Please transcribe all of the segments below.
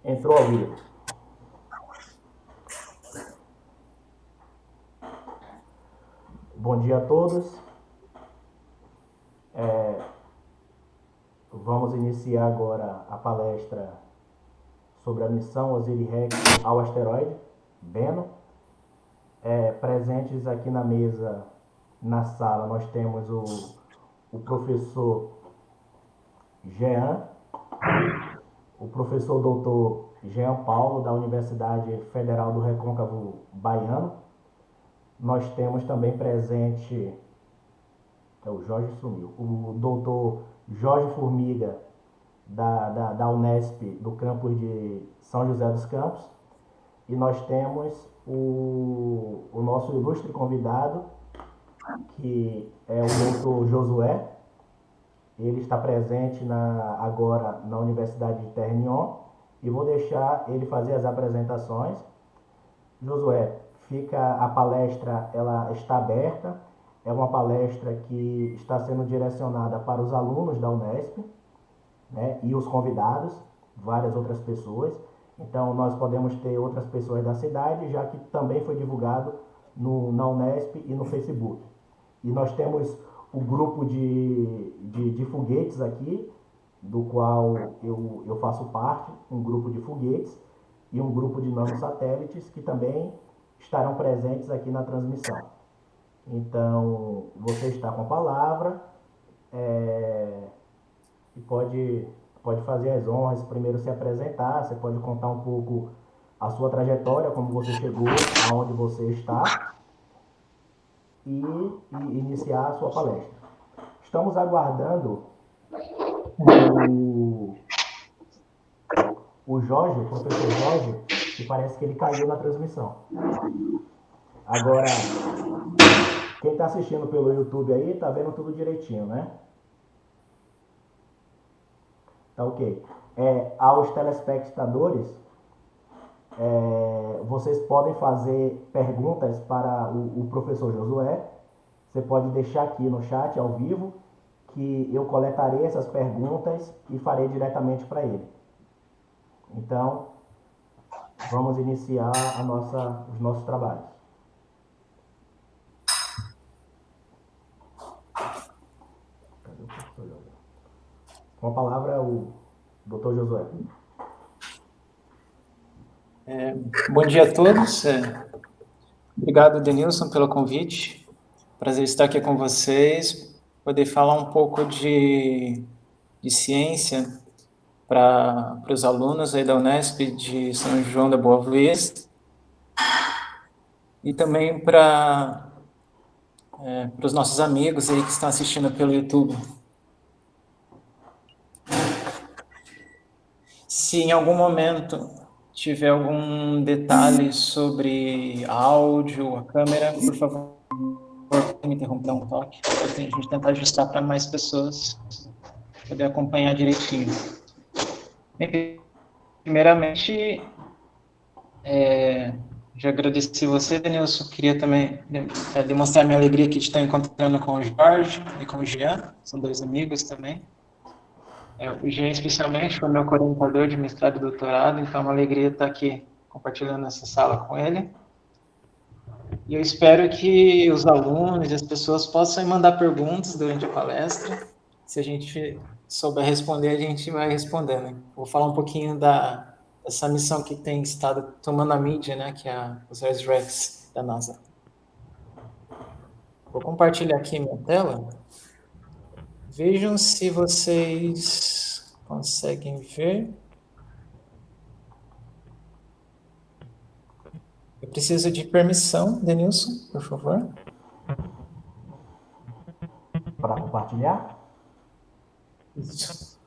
Entrou ao vivo. Bom dia a todos. Vamos iniciar agora a palestra sobre a missão Osiris-Rex ao asteroide Bennu. Presentes aqui na mesa, na sala, nós temos o professor Jean, o professor doutor Jean Paulo, da Universidade Federal do Recôncavo Baiano. Nós temos também presente, o Jorge sumiu, o doutor Jorge Formiga, da Unesp, do campus de São José dos Campos. E nós temos o nosso ilustre convidado, que é o doutor Josué. Ele está presente agora na Universidade de Ternion, e vou deixar ele fazer as apresentações. Josué, a palestra ela está aberta, é uma palestra que está sendo direcionada para os alunos da Unesp, né, e os convidados, várias outras pessoas. Então nós podemos ter outras pessoas da cidade, já que também foi divulgado na Unesp e no Facebook. E nós temos o grupo de foguetes aqui, do qual eu faço parte, um grupo de foguetes e um grupo de nanosatélites que também estarão presentes aqui na transmissão. Então, você está com a palavra e pode fazer as honras, primeiro se apresentar, você pode contar um pouco a sua trajetória, como você chegou, aonde você está, e iniciar a sua palestra. Estamos aguardando o Jorge, o professor Jorge, que parece que ele caiu na transmissão. Agora, quem está assistindo pelo YouTube aí, está vendo tudo direitinho, né? Tá ok. Aos telespectadores, vocês podem fazer perguntas para o professor Josué. Você pode deixar aqui no chat, ao vivo, que eu coletarei essas perguntas e farei diretamente para ele. Então, vamos iniciar os nossos trabalhos. Cadê o professor Josué? Com a palavra, o Dr. Josué. Bom dia a todos. Obrigado, Denilson, pelo convite. Prazer estar aqui com vocês, poder falar um pouco de ciência para os alunos aí da Unesp de São João da Boa Vista e também para os nossos amigos aí que estão assistindo pelo YouTube. Se em algum momento tiver algum detalhe sobre áudio, a câmera, por favor, me interromper um toque, para a gente tentar ajustar para mais pessoas poder acompanhar direitinho. Bem, primeiramente, já agradeci você, Denilson. Queria também demonstrar minha alegria aqui de estar encontrando com o Jorge e com o Jean, são dois amigos também. O Jean, especialmente, foi meu orientador de mestrado e doutorado, então é uma alegria estar aqui compartilhando essa sala com ele. E eu espero que os alunos e as pessoas possam mandar perguntas durante a palestra. Se a gente souber responder, a gente vai respondendo. Vou falar um pouquinho dessa missão que tem estado tomando a mídia, né, que é os Osiris-Rex da NASA. Vou compartilhar aqui minha tela. Vejam se vocês conseguem ver. Eu preciso de permissão, Denilson, por favor. Para compartilhar? Isso.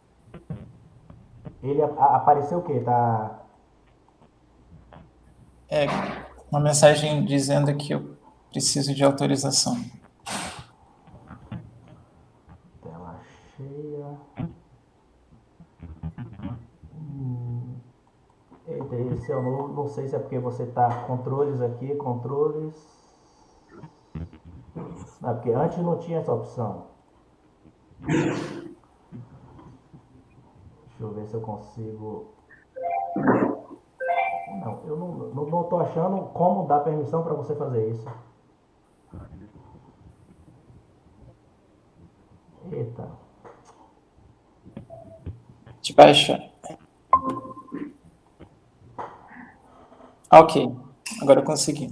Ele apareceu o quê? Tá... Uma mensagem dizendo que eu preciso de autorização. Tela cheia. Esse eu não sei se é porque você tá controles aqui, controles. Não, porque antes não tinha essa opção. Deixa eu ver se eu consigo Não, eu não tô achando como dar permissão para você fazer isso. Eita. Tipo, acha. Ok, agora eu consegui,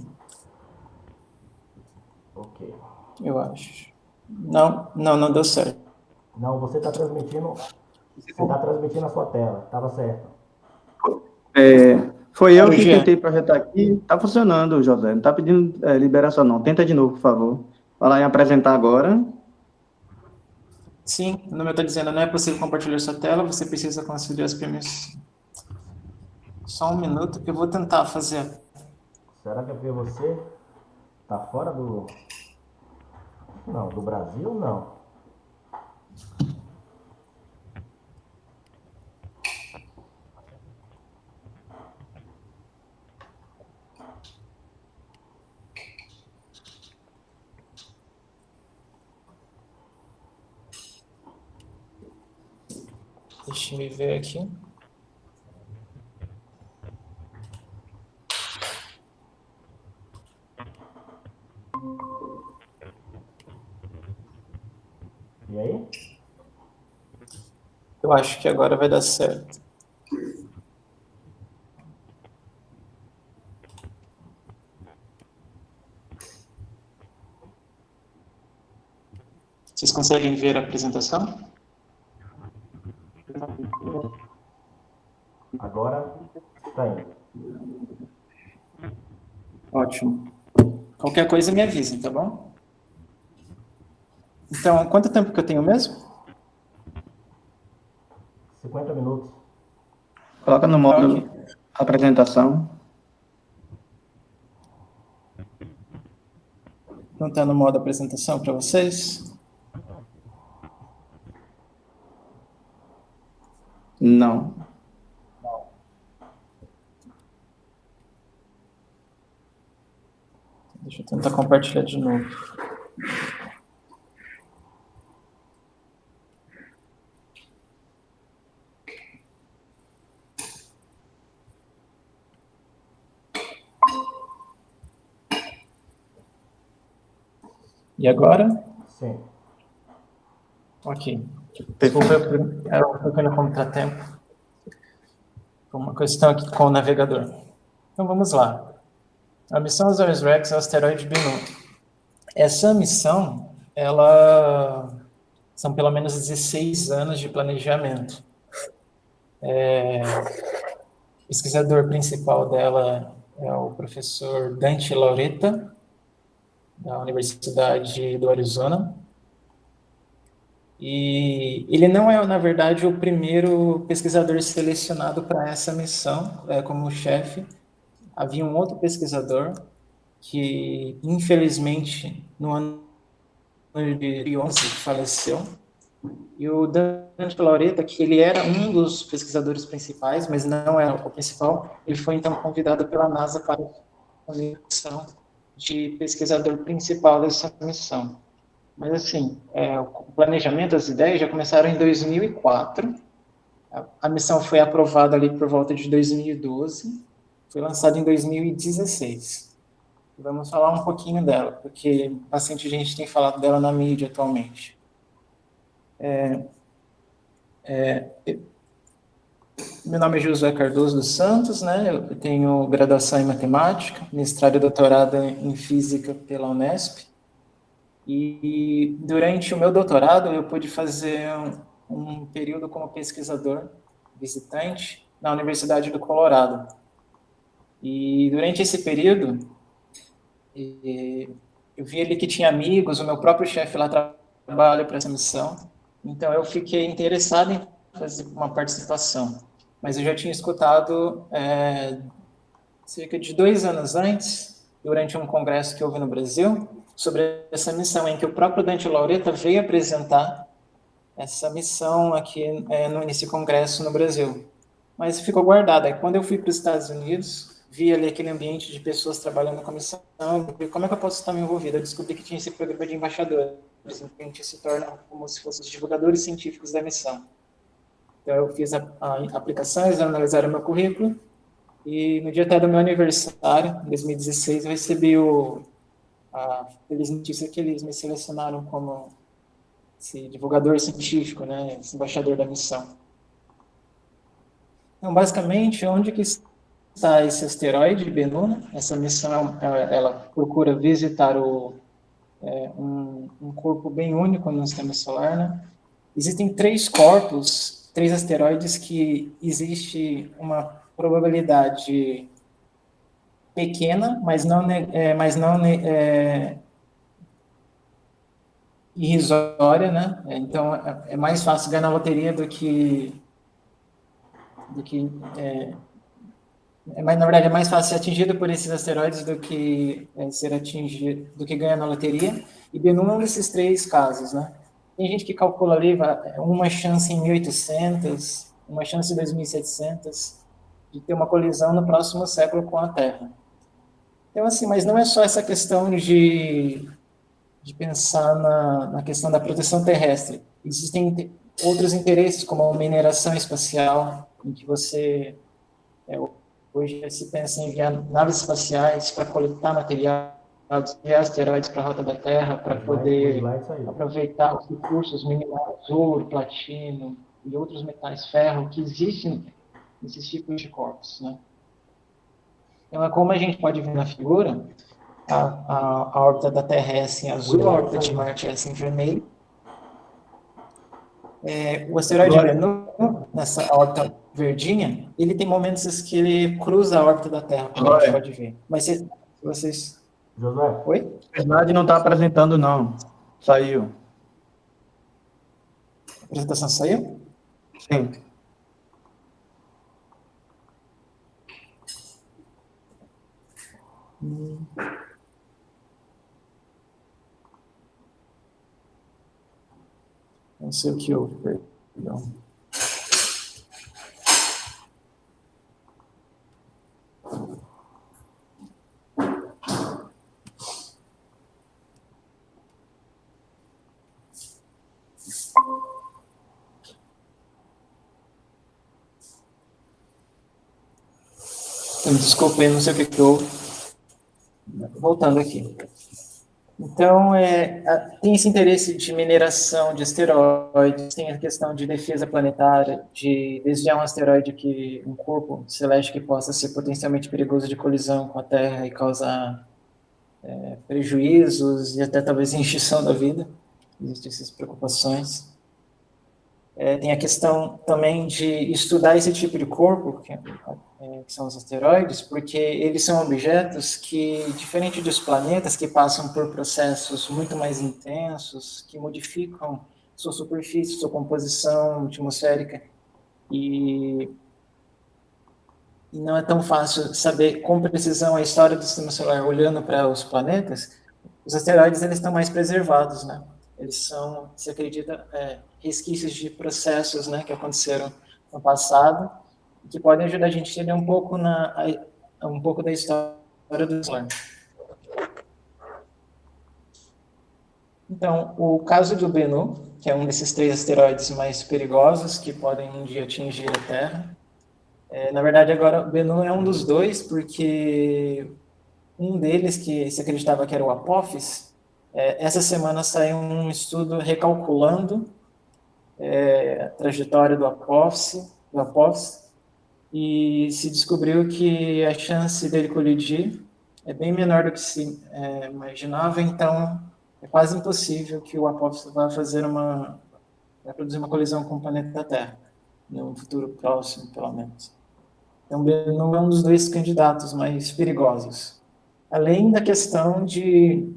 Ok. eu acho. Não deu certo. Não, você está transmitindo. Você está transmitindo a sua tela. Tava certo. Foi eu Olha, que Jean, tentei projetar aqui. Tá funcionando, José. Não tá pedindo liberação, não. Tenta de novo, por favor. Vai lá em apresentar agora. sim, no meu está dizendo, não é possível compartilhar sua tela, você precisa conceder as permissões. Só um minuto que eu vou tentar fazer. Será que é porque você tá fora do. Não, do Brasil não. Deixa eu ver aqui. E aí? Eu acho que agora vai dar certo. Vocês conseguem ver a apresentação? Agora tá indo. Ótimo. Qualquer coisa me avisem, tá bom? Então, quanto tempo que eu tenho mesmo? 50 minutos. Coloca no Ok. modo apresentação. Não está no modo apresentação para vocês? Não. Deixa eu tentar compartilhar de novo. E agora? Sim. Ok. Desculpa, era um pequeno contratempo. Uma questão aqui com o navegador. Então vamos lá. A missão Osiris-Rex é o asteroide Bennu. Essa missão, ela são pelo menos 16 anos de planejamento. O pesquisador principal dela é o professor Dante Lauretta, da Universidade do Arizona. E ele não é, na verdade, o primeiro pesquisador selecionado para essa missão, como chefe. Havia um outro pesquisador que, infelizmente, no ano de 2011, faleceu. E o Dante Lauretta, que ele era um dos pesquisadores principais, mas não era o principal, ele foi então convidado pela NASA para a missão de pesquisador principal dessa missão. Mas assim, o planejamento, as ideias já começaram em 2004. A missão foi aprovada ali por volta de 2012, foi lançada em 2016. Vamos falar um pouquinho dela, porque bastante gente tem falado dela na mídia atualmente. Meu nome é Josué Cardoso dos Santos, né? Eu tenho graduação em matemática, mestrado e doutorado em física pela Unesp. E durante o meu doutorado eu pude fazer um período como pesquisador visitante na Universidade do Colorado. E durante esse período eu vi ali que tinha amigos, o meu próprio chefe lá trabalha para essa missão. Então eu fiquei interessado em fazer uma participação. Mas eu já tinha escutado cerca de 2 anos antes, durante um congresso que houve no Brasil, sobre essa missão, em que o próprio Dante Lauretta veio apresentar essa missão aqui nesse congresso no Brasil. Mas ficou guardada. Aí, quando eu fui para os Estados Unidos, vi ali aquele ambiente de pessoas trabalhando com a missão, como é que eu posso estar me envolvido? Eu descobri que tinha esse programa de embaixadores, em que a gente se torna como se fossem os divulgadores científicos da missão. Então, eu fiz a aplicação, eles analisaram meu currículo, E no dia até do meu aniversário, em 2016, eu recebi a feliz notícia que eles me selecionaram como esse divulgador científico, né, esse embaixador da missão. Então, basicamente, onde que está esse asteroide, Bennu? Essa missão, ela procura visitar um corpo bem único no sistema solar, né? Existem três asteroides que existe uma probabilidade pequena, mas não irrisória, né? Então, é mais fácil ganhar na loteria do que mas na verdade é mais fácil ser atingido por esses asteroides do que ser atingido, do que ganhar na loteria. E Bennu é um desses três casos, né? Tem gente que calcula ali uma chance em 1.800, uma chance em 2.700 de ter uma colisão no próximo século com a Terra. Então, assim, mas não é só essa questão de pensar na questão da proteção terrestre. Existem outros interesses, como a mineração espacial, em que você hoje se pensa em enviar naves espaciais para coletar material, desviar asteroides para a rota da Terra, para poder aproveitar os recursos minerais, ouro, platino e outros metais ferro que existem nesses tipos de corpos, né? Então, como a gente pode ver na figura, a órbita da Terra é assim azul, a órbita de Marte é assim vermelho. O asteroide Bennu, nessa órbita verdinha, ele tem momentos que ele cruza a órbita da Terra, como a gente pode ver. Mas se vocês... Josué? Oi? A verdade não está apresentando, não. Saiu. A apresentação saiu? Sim. Não sei o que houve, perdão. Desculpa, eu não sei o que houve. Voltando aqui. Então, tem esse interesse de mineração de asteroides, tem a questão de defesa planetária, de desviar um corpo celeste que possa ser potencialmente perigoso de colisão com a Terra e causar prejuízos e até talvez extinção da vida. Existem essas preocupações. Tem a questão também de estudar esse tipo de corpo, que são os asteroides, porque eles são objetos que, diferente dos planetas, que passam por processos muito mais intensos, que modificam sua superfície, sua composição atmosférica, e não é tão fácil saber com precisão a história do sistema solar olhando para os planetas. Os asteroides eles estão mais preservados, né? Eles são, se acredita, resquícios de processos, né, que aconteceram no passado, que podem ajudar a gente a entender um pouco da história do solar. Então, o caso do Bennu, que é um desses três asteroides mais perigosos que podem um dia atingir a Terra. Na verdade, agora, o Bennu é um dos dois, porque um deles, que se acreditava que era o Apophis, essa semana saiu um estudo recalculando a trajetória do Apophis, e se descobriu que a chance dele colidir é bem menor do que se imaginava, então é quase impossível que o Apophis vá produzir uma colisão com o planeta Terra, no futuro próximo, pelo menos. Então, Bennu é um dos dois candidatos mais perigosos. Além da questão de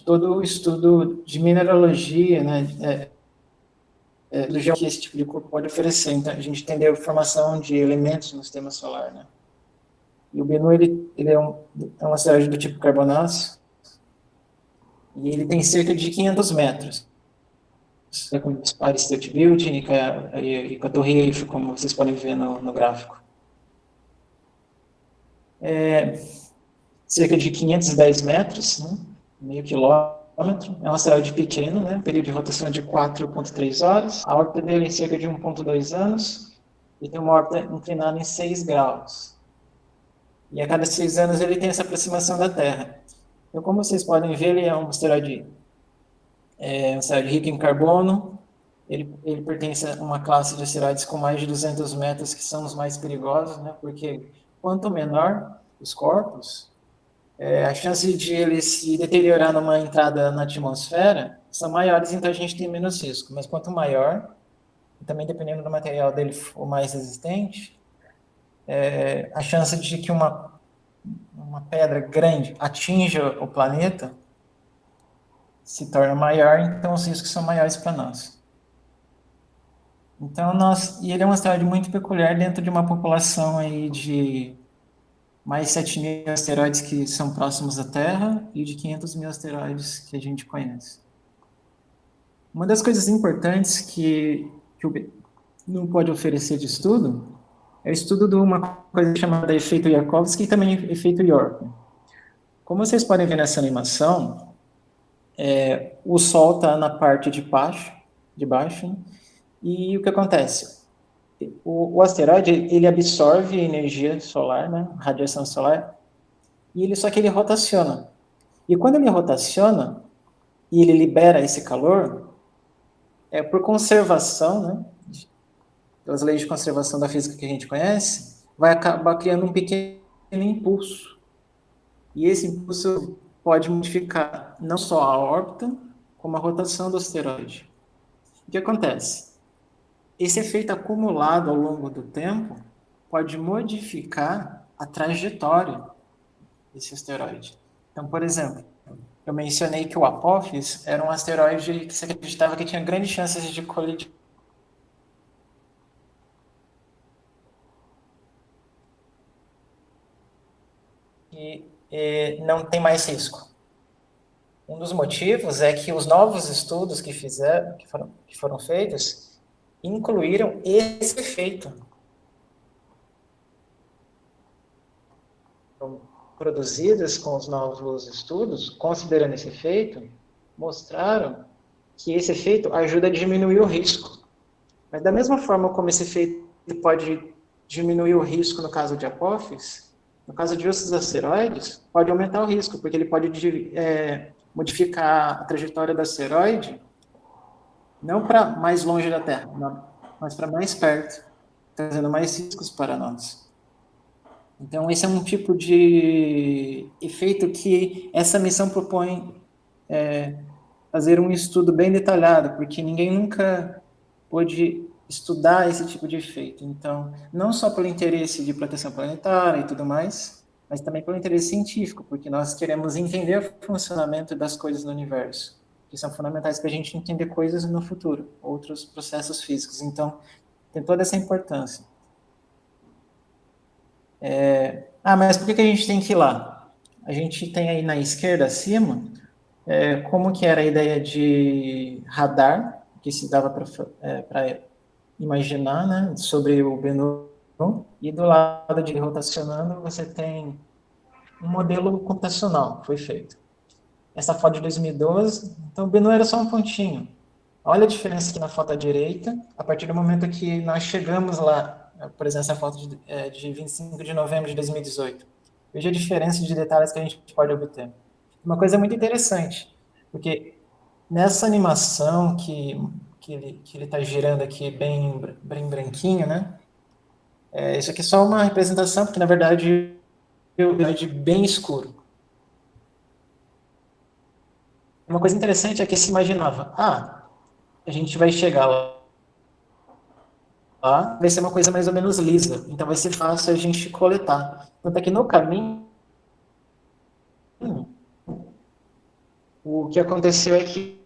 todo o estudo de mineralogia, né, que esse tipo de corpo pode oferecer. Então, a gente entendeu a formação de elementos no sistema solar, né? E o Bennu, ele é um asteroide do tipo carbonáceo, e ele tem cerca de 500 metros. Com o Spire State Building e com a Torre Eiffel, como vocês podem ver no gráfico. Cerca de 510 metros, né? Meio quilômetro. É um asteroide pequeno, né? Período de rotação de 4,3 horas. A órbita dele é cerca de 1,2 anos. ele tem uma órbita inclinada em 6 graus. E a cada 6 anos ele tem essa aproximação da Terra. Então, como vocês podem ver, ele é um asteroide rico em carbono. Ele pertence a uma classe de asteroides com mais de 200 metros, que são os mais perigosos, né? Porque quanto menor os corpos, a chance de ele se deteriorar numa entrada na atmosfera são maiores, então a gente tem menos risco. Mas quanto maior, também dependendo do material dele for mais resistente, a chance de que uma pedra grande atinja o planeta se torna maior, então os riscos são maiores para nós. Então, e ele é um asteroide muito peculiar dentro de uma população aí de mais 7 mil asteroides que são próximos à Terra e de 500 mil asteroides que a gente conhece. Uma das coisas importantes que o não pode oferecer de estudo é o estudo de uma coisa chamada efeito Yarkovsky e também efeito York. Como vocês podem ver nessa animação, o Sol está na parte de baixo, né? E o que acontece? O asteroide, ele absorve energia solar, né, radiação solar, só que ele rotaciona. E quando ele rotaciona, e ele libera esse calor, por conservação, né, pelas leis de conservação da física que a gente conhece, vai acabar criando um pequeno impulso. E esse impulso pode modificar não só a órbita, como a rotação do asteroide. O que acontece? Esse efeito acumulado ao longo do tempo pode modificar a trajetória desse asteroide. Então, por exemplo, eu mencionei que o Apophis era um asteroide que se acreditava que tinha grandes chances de colidir. E não tem mais risco. Um dos motivos é que os novos estudos que foram feitos incluíram esse efeito. Então, produzidas com os novos estudos, considerando esse efeito, mostraram que esse efeito ajuda a diminuir o risco. Mas da mesma forma como esse efeito pode diminuir o risco no caso de Apophis, no caso de outros asteroides, pode aumentar o risco, porque ele pode modificar a trajetória do asteroide não para mais longe da Terra, mas para mais perto, trazendo mais riscos para nós. Então, esse é um tipo de efeito que essa missão propõe fazer um estudo bem detalhado, porque ninguém nunca pôde estudar esse tipo de efeito. Então, não só pelo interesse de proteção planetária e tudo mais, mas também pelo interesse científico, porque nós queremos entender o funcionamento das coisas no universo, que são fundamentais para a gente entender coisas no futuro, outros processos físicos. Então, tem toda essa importância. Mas por que a gente tem que ir lá? A gente tem aí na esquerda, acima, como que era a ideia de radar, que se dava para imaginar, né, sobre o Bennu, e do lado de rotacionando, você tem um modelo computacional que foi feito. Essa foto de 2012, então o Bennu era só um pontinho. Olha a diferença aqui na foto à direita, a partir do momento que nós chegamos lá, por exemplo, essa foto de 25 de novembro de 2018. Veja a diferença de detalhes que a gente pode obter. Uma coisa muito interessante, porque nessa animação que ele está girando aqui bem branquinho, né? Isso aqui é só uma representação, porque na verdade é bem escuro. Uma coisa interessante é que se imaginava, a gente vai chegar lá, vai ser uma coisa mais ou menos lisa, então vai ser fácil a gente coletar. Tanto é que no caminho, o que aconteceu é que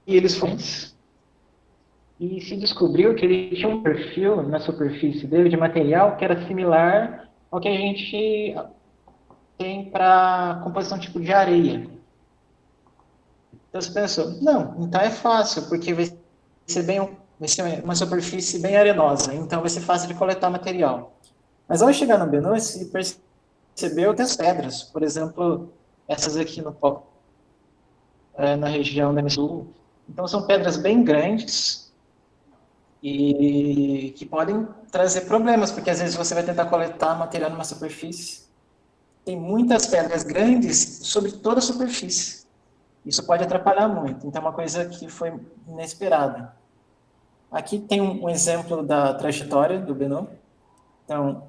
eles foram e se descobriu que ele tinha um perfil na superfície dele de material que era similar ao que a gente tem para composição tipo de areia. Então você pensou, não, então é fácil, porque vai ser uma superfície bem arenosa, então vai ser fácil de coletar material. Mas ao chegar no Bennu, se percebeu que as pedras, por exemplo, essas aqui na região da Sul, então são pedras bem grandes, e que podem trazer problemas, porque às vezes você vai tentar coletar material numa superfície, tem muitas pedras grandes sobre toda a superfície. Isso pode atrapalhar muito, então é uma coisa que foi inesperada. Aqui tem um exemplo da trajetória do Bennu. Então,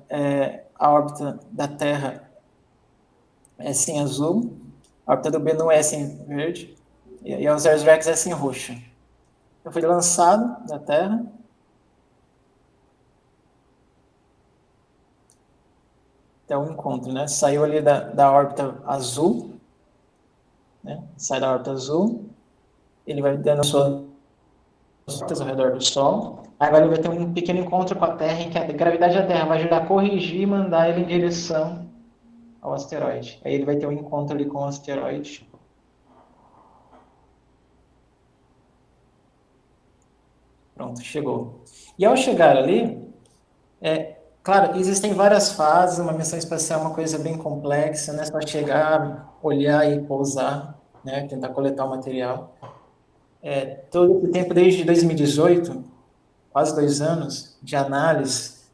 a órbita da Terra é assim azul, a órbita do Bennu é assim verde, e a Osiris-Rex é assim roxa. Então, foi lançado da Terra. Até o encontro, né? Saiu ali da órbita azul, né? Sai da órbita azul, ele vai dando suas voltas ao redor do Sol. Agora ele vai ter um pequeno encontro com a Terra, em que a gravidade da Terra vai ajudar a corrigir e mandar ele em direção ao asteroide. Aí ele vai ter um encontro ali com o asteroide. Pronto, chegou. E ao chegar ali, claro, existem várias fases, uma missão espacial é uma coisa bem complexa, não é só chegar, olhar e pousar, né, tentar coletar o material. Todo esse tempo, desde 2018, quase 2 anos de análise,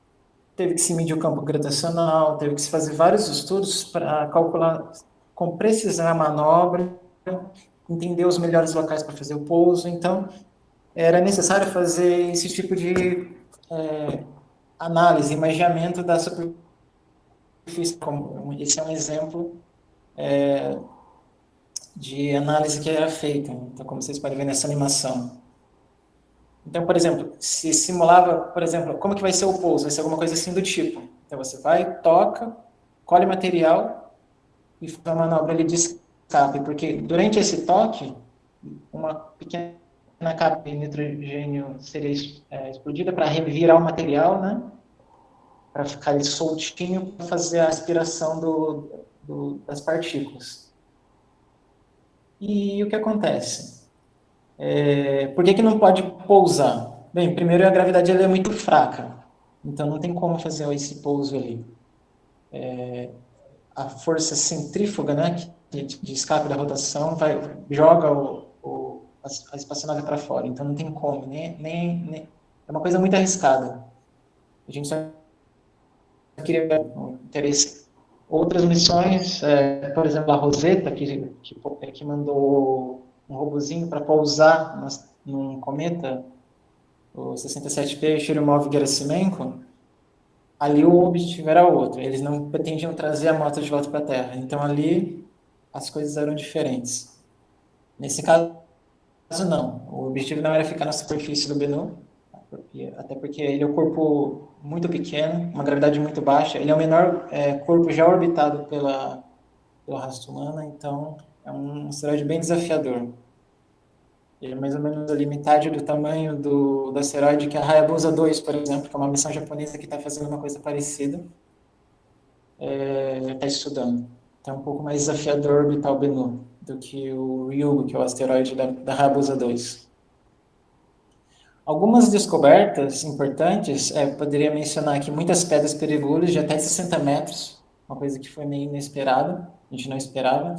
teve que se medir o campo gravitacional, teve que se fazer vários estudos para calcular com precisão a manobra, entender os melhores locais para fazer o pouso. Então, era necessário fazer esse tipo de análise, imaginamento da superfície. Esse é um exemplo de análise que era feita, então, como vocês podem ver nessa animação. Então, por exemplo, se simulava, por exemplo, como que vai ser o pouso? Vai ser alguma coisa assim do tipo. Então, você vai, toca, colhe material e faz uma manobra ali de escape, porque durante esse toque, uma pequena capa de nitrogênio seria explodida para revirar o material, né? Para ficar ali soltinho, para fazer a aspiração das partículas. E o que acontece? Por que não pode pousar? Bem, primeiro a gravidade ela é muito fraca, então não tem como fazer esse pouso ali. A força centrífuga, né, de escape da rotação, joga a espaçonave para fora, então não tem como, nem é uma coisa muito arriscada. A gente só queria um interesse. Outras missões, por exemplo, a Rosetta, que mandou um robozinho para pousar num cometa, o 67P Churyumov-Gerasimenko, ali o objetivo era outro. Eles não pretendiam trazer a moto de volta para a Terra. Então, ali, as coisas eram diferentes. Nesse caso, não. O objetivo não era ficar na superfície do Bennu, até porque ele é um corpo muito pequeno, uma gravidade muito baixa. Ele é o menor corpo já orbitado pela raça humana, então é um asteroide bem desafiador. Ele é mais ou menos ali metade do tamanho do asteroide que a Hayabusa 2, por exemplo, que é uma missão japonesa que está fazendo uma coisa parecida, está estudando. Então é um pouco mais desafiador orbitar o Bennu do que o Ryugu, que é o asteroide da Hayabusa 2. Algumas descobertas importantes, poderia mencionar aqui muitas pedras perigosas de até 60 metros, uma coisa que foi meio inesperada, a gente não esperava.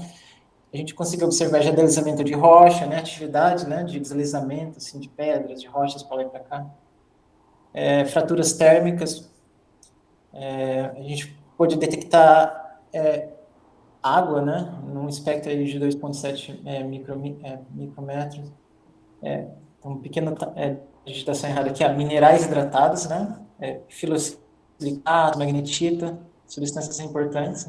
A gente conseguiu observar já deslizamento de rocha, né, atividade, né, de deslizamento assim, de pedras, de rochas para lá e para cá. Fraturas térmicas. A gente pôde detectar água, né, num espectro aí de 2,7 micrômetros. Um pequeno digitação errada aqui, minerais hidratados, né, filosilicato, magnetita, substâncias importantes.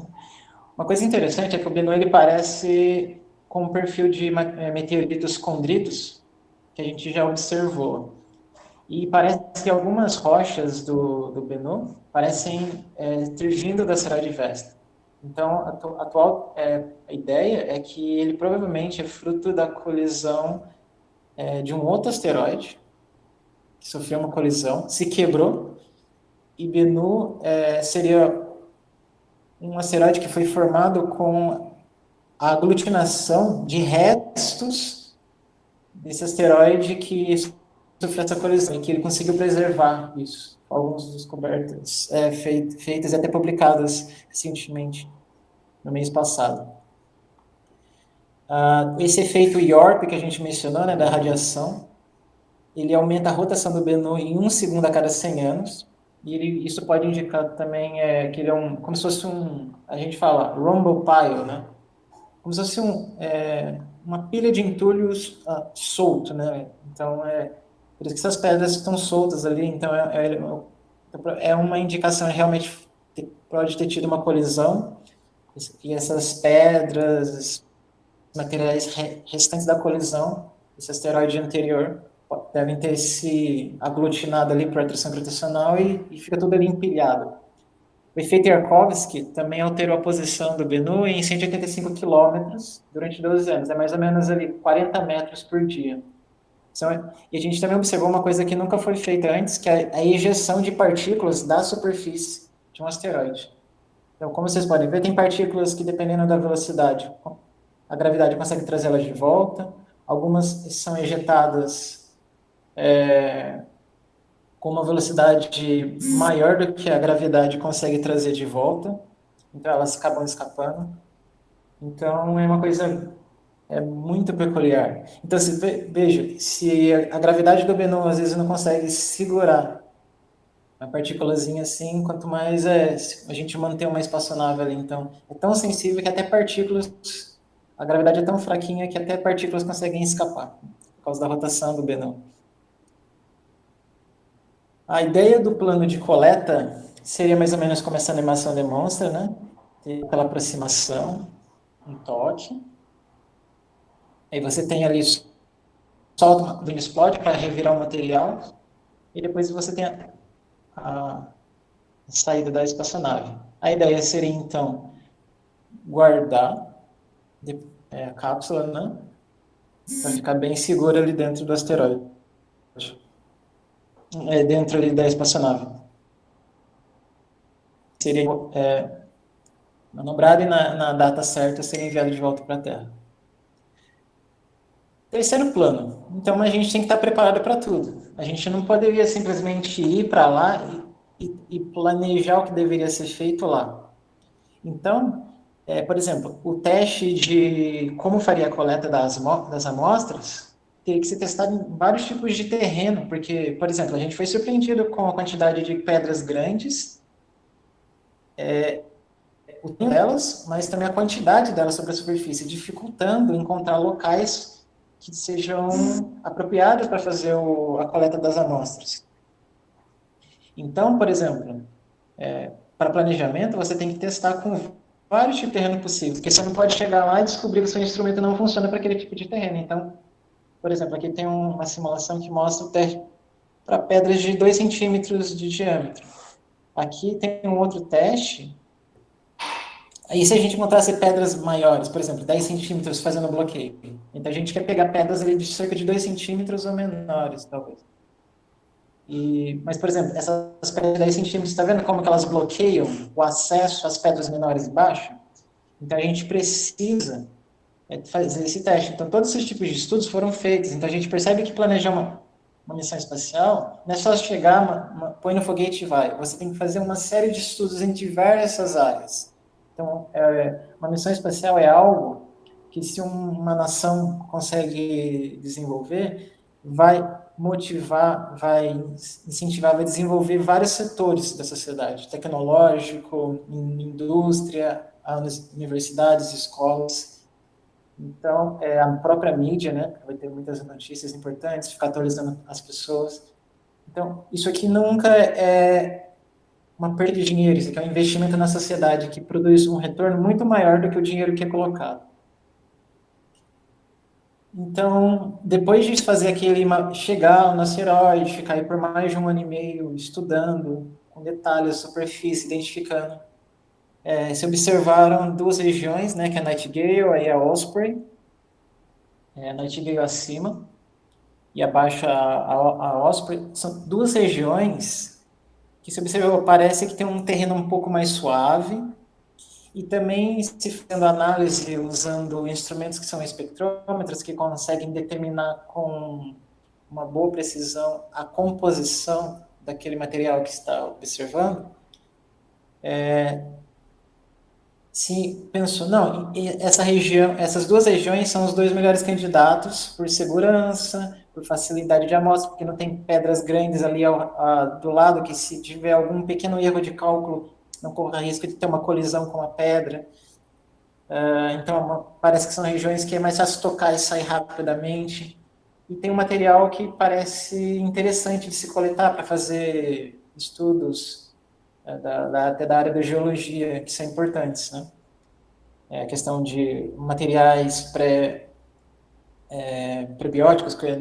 Uma coisa interessante é que o Bennu ele parece com um perfil de meteoritos condritos que a gente já observou. E parece que algumas rochas do Bennu parecem ter vindo da asteroide Vesta. Então, a atual ideia é que ele provavelmente é fruto da colisão de um outro asteroide, que sofreu uma colisão, se quebrou, e Bennu seria um asteroide que foi formado com a aglutinação de restos desse asteroide que sofreu essa colisão, e que ele conseguiu preservar isso. Algumas descobertas feitas e até publicadas recentemente, no mês passado. Esse efeito York que a gente mencionou, né, da radiação, ele aumenta a rotação do Bennu em 1 segundo a cada 100 anos, e isso pode indicar também que ele é como se fosse a gente fala, rumble pile, né? Como se fosse uma pilha de entulhos solto, né? Então, por isso que essas pedras estão soltas ali, então é uma indicação, realmente pode ter tido uma colisão, e essas pedras, materiais restantes da colisão, esse asteroide anterior, devem ter se aglutinado ali por atração gravitacional e fica tudo ali empilhado. O efeito Yarkovsky também alterou a posição do Bennu em 185 quilômetros durante 12 anos, é mais ou menos ali 40 metros por dia. E a gente também observou uma coisa que nunca foi feita antes, que é a ejeção de partículas da superfície de um asteroide. Então, como vocês podem ver, tem partículas que, dependendo da velocidade, a gravidade consegue trazê-las de volta. Algumas são ejetadas com uma velocidade maior do que a gravidade consegue trazer de volta. Então, elas acabam escapando. Então, é uma coisa muito peculiar. Então, veja, se a gravidade do Bennu às vezes não consegue segurar uma partículazinha assim, quanto mais a gente manter uma espaçonave ali. Então, é tão sensível que até partículas, a gravidade é tão fraquinha que até partículas conseguem escapar, por causa da rotação do Bennu. A ideia do plano de coleta seria mais ou menos como essa animação demonstra, né? Tem aquela aproximação, um toque. Aí você tem ali, solta, o explode para revirar o material, e depois você tem a saída da espaçonave. A ideia seria, então, guardar a cápsula, né? Para ficar bem segura ali dentro do asteroide. Dentro ali da espaçonave. Seria manobrado e na data certa seria enviado de volta para a Terra. Terceiro plano. Então, a gente tem que estar preparado para tudo. A gente não poderia simplesmente ir para lá e planejar o que deveria ser feito lá. Então, por exemplo, o teste de como faria a coleta das amostras teria que ser testado em vários tipos de terreno, porque, por exemplo, a gente foi surpreendido com a quantidade de pedras grandes, o tamanho delas, mas também a quantidade delas sobre a superfície, dificultando encontrar locais que sejam apropriados para fazer a coleta das amostras. Então, por exemplo, para planejamento, você tem que testar com vários tipos de terreno possível, porque você não pode chegar lá e descobrir que o seu instrumento não funciona para aquele tipo de terreno. Então, por exemplo, aqui tem uma simulação que mostra o teste para pedras de 2 centímetros de diâmetro. Aqui tem um outro teste. Aí, se a gente encontrasse pedras maiores, por exemplo, 10 centímetros fazendo bloqueio, então a gente quer pegar pedras ali de cerca de 2 centímetros ou menores, talvez. Mas, por exemplo, essas pedras de 10 centímetros, está vendo como que elas bloqueiam o acesso às pedras menores embaixo? Então, a gente precisa fazer esse teste. Então, todos esses tipos de estudos foram feitos. Então, a gente percebe que planejar uma missão espacial não é só chegar, põe no foguete e vai. Você tem que fazer uma série de estudos em diversas áreas. Então, uma missão espacial é algo que, se uma nação consegue desenvolver, vai motivar, vai incentivar, vai desenvolver vários setores da sociedade, tecnológico, indústria, universidades, escolas. Então, a própria mídia, né, vai ter muitas notícias importantes, ficar atualizando as pessoas. Então, isso aqui nunca é uma perda de dinheiro, isso aqui é um investimento na sociedade que produz um retorno muito maior do que o dinheiro que é colocado. Então, depois de fazer chegar no asteroide, ficar aí por mais de 1 ano e meio estudando com detalhes a superfície, identificando, se observaram 2 regiões, né, que é a Nightingale e a Osprey, a Nightingale acima e abaixo a Osprey, são 2 regiões que se observou, parece que tem um terreno um pouco mais suave, e também se fazendo análise usando instrumentos que são espectrômetros, que conseguem determinar com uma boa precisão a composição daquele material que está observando, se pensou, não, essas 2 regiões são os 2 melhores candidatos por segurança, por facilidade de amostra, porque não tem pedras grandes ali do lado, que se tiver algum pequeno erro de cálculo, não corra risco de ter uma colisão com a pedra. Então, parece que são regiões que é mais fácil tocar e sair rapidamente. E tem um material que parece interessante de se coletar para fazer estudos até da área da geologia, que são importantes, né? A questão de materiais prebióticos, que é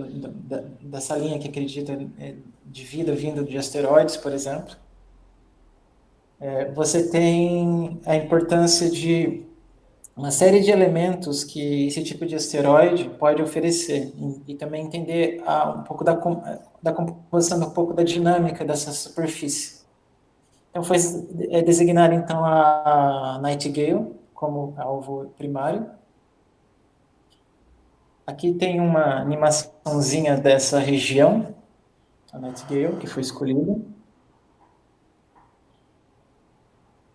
dessa linha que acredita de vida vindo de asteroides, por exemplo. Você tem a importância de uma série de elementos que esse tipo de asteroide pode oferecer e também entender um pouco da composição, um pouco da dinâmica dessa superfície. Então foi designada então a Nightingale como alvo primário. Aqui tem uma animaçãozinha dessa região, a Nightingale, que foi escolhida.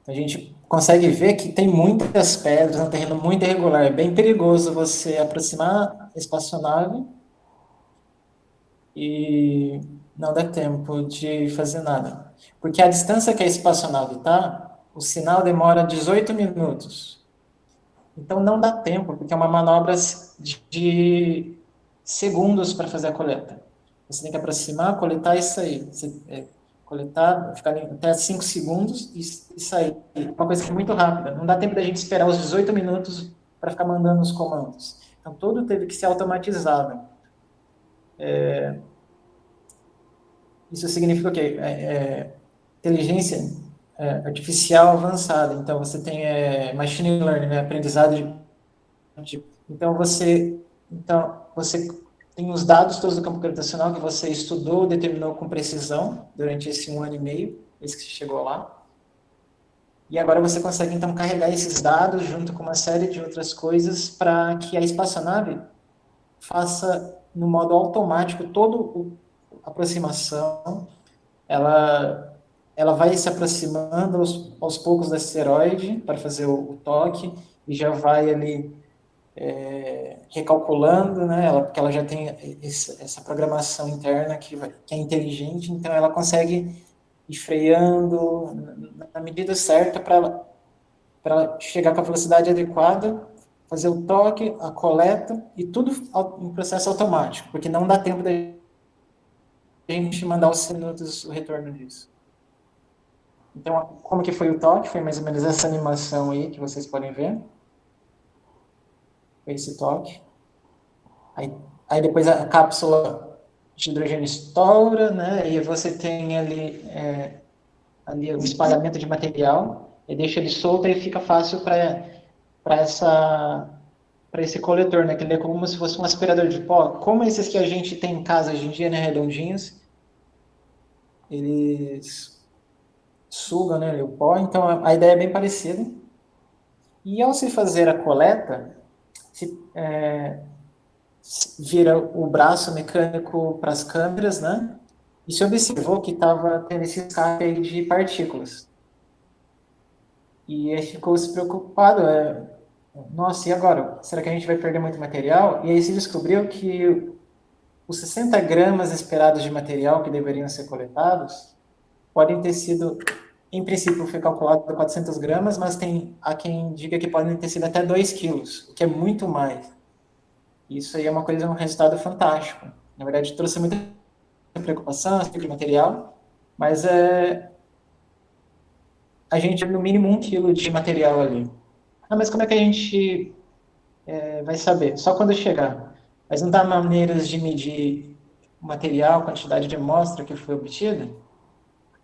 A gente consegue ver que tem muitas pedras, um terreno muito irregular. É bem perigoso você aproximar a espaçonave e não dá tempo de fazer nada. Porque a distância que a espaçonave está, o sinal demora 18 minutos. Então não dá tempo, porque é uma manobra de segundos para fazer a coleta. Você tem que aproximar, coletar e sair. Coletar, ficar até 5 segundos e sair. Uma coisa que é muito rápida. Não dá tempo da gente esperar os 18 minutos para ficar mandando os comandos. Então, tudo teve que ser automatizado. Isso significa o quê? Inteligência artificial avançada. Então, você tem machine learning, né? Aprendizado Então, você tem os dados todos do campo gravitacional que você estudou, determinou com precisão durante esse 1 ano e meio, desde que você chegou lá. E agora você consegue, então, carregar esses dados junto com uma série de outras coisas para que a espaçonave faça, no modo automático, toda a aproximação. Ela vai se aproximando aos poucos do asteroide para fazer o toque e já vai ali recalculando, né? Porque ela já tem essa programação interna que é inteligente, então ela consegue ir freando na medida certa para ela chegar com a velocidade adequada, fazer o toque, a coleta e tudo em processo automático, porque não dá tempo da gente mandar os minutos o retorno disso. Então, como que foi o toque? Foi mais ou menos essa animação aí que vocês podem ver. Esse toque. Aí depois a cápsula de hidrogênio estoura, né? E você tem ali o espalhamento de material, e deixa ele solto e fica fácil para esse coletor, né? Que ele é como se fosse um aspirador de pó. Como esses que a gente tem em casa hoje em dia, né? Redondinhos, eles sugam, né? O pó. Então a ideia é bem parecida. E ao se fazer a coleta, vira o braço mecânico para as câmeras, né? E se observou que estava tendo esse escape aí de partículas. E aí ficou se preocupado, nossa, e agora? Será que a gente vai perder muito material? E aí se descobriu que os 60 gramas esperados de material que deveriam ser coletados podem ter sido, em princípio foi calculado 400 gramas, mas há quem diga que podem ter sido até 2 quilos, o que é muito mais. Isso aí é um resultado fantástico. Na verdade, trouxe muita preocupação, esse tipo de material, mas a gente no mínimo 1 quilo de material ali. Mas como é que a gente vai saber? Só quando chegar. Mas não dá maneiras de medir o material, quantidade de amostra que foi obtida?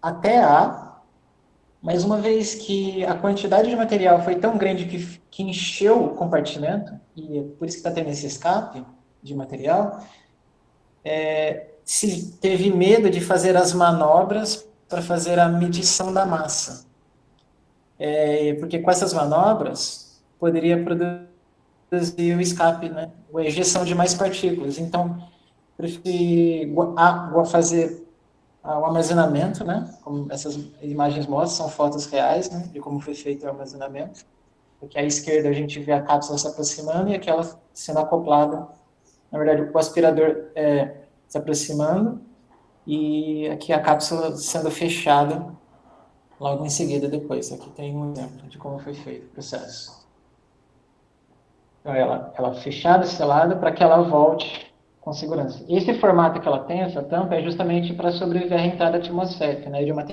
Até mas uma vez que a quantidade de material foi tão grande que encheu o compartimento, e é por isso que está tendo esse escape de material, se teve medo de fazer as manobras para fazer a medição da massa. Porque com essas manobras poderia produzir o escape, né? A ejeção de mais partículas. Então, preferi fazer o armazenamento, né? Como essas imagens mostram, são fotos reais, né? De como foi feito o armazenamento. Porque à esquerda a gente vê a cápsula se aproximando e aquela sendo acoplada. Na verdade, o aspirador se aproximando, e aqui a cápsula sendo fechada logo em seguida depois. Aqui tem um exemplo de como foi feito o processo. Então, ela fechada, selada, para que ela volte com segurança. Esse formato que ela tem, essa tampa, é justamente para sobreviver à entrada atmosférica, né, de uma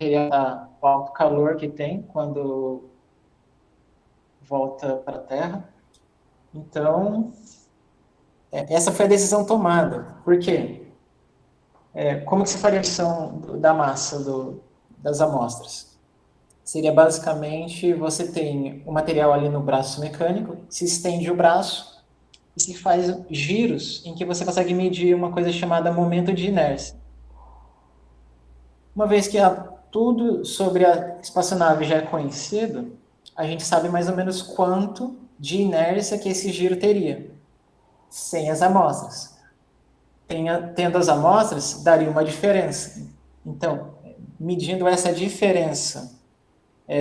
material, o alto calor que tem quando volta para a Terra. Então, essa foi a decisão tomada. Por quê? Como que se faria a medição da massa das amostras? Seria basicamente, você tem o material ali no braço mecânico, se estende o braço e se faz giros em que você consegue medir uma coisa chamada momento de inércia. Uma vez que tudo sobre a espaçonave já é conhecido, a gente sabe mais ou menos quanto de inércia que esse giro teria, sem as amostras. Tendo as amostras, daria uma diferença. Então, medindo essa diferença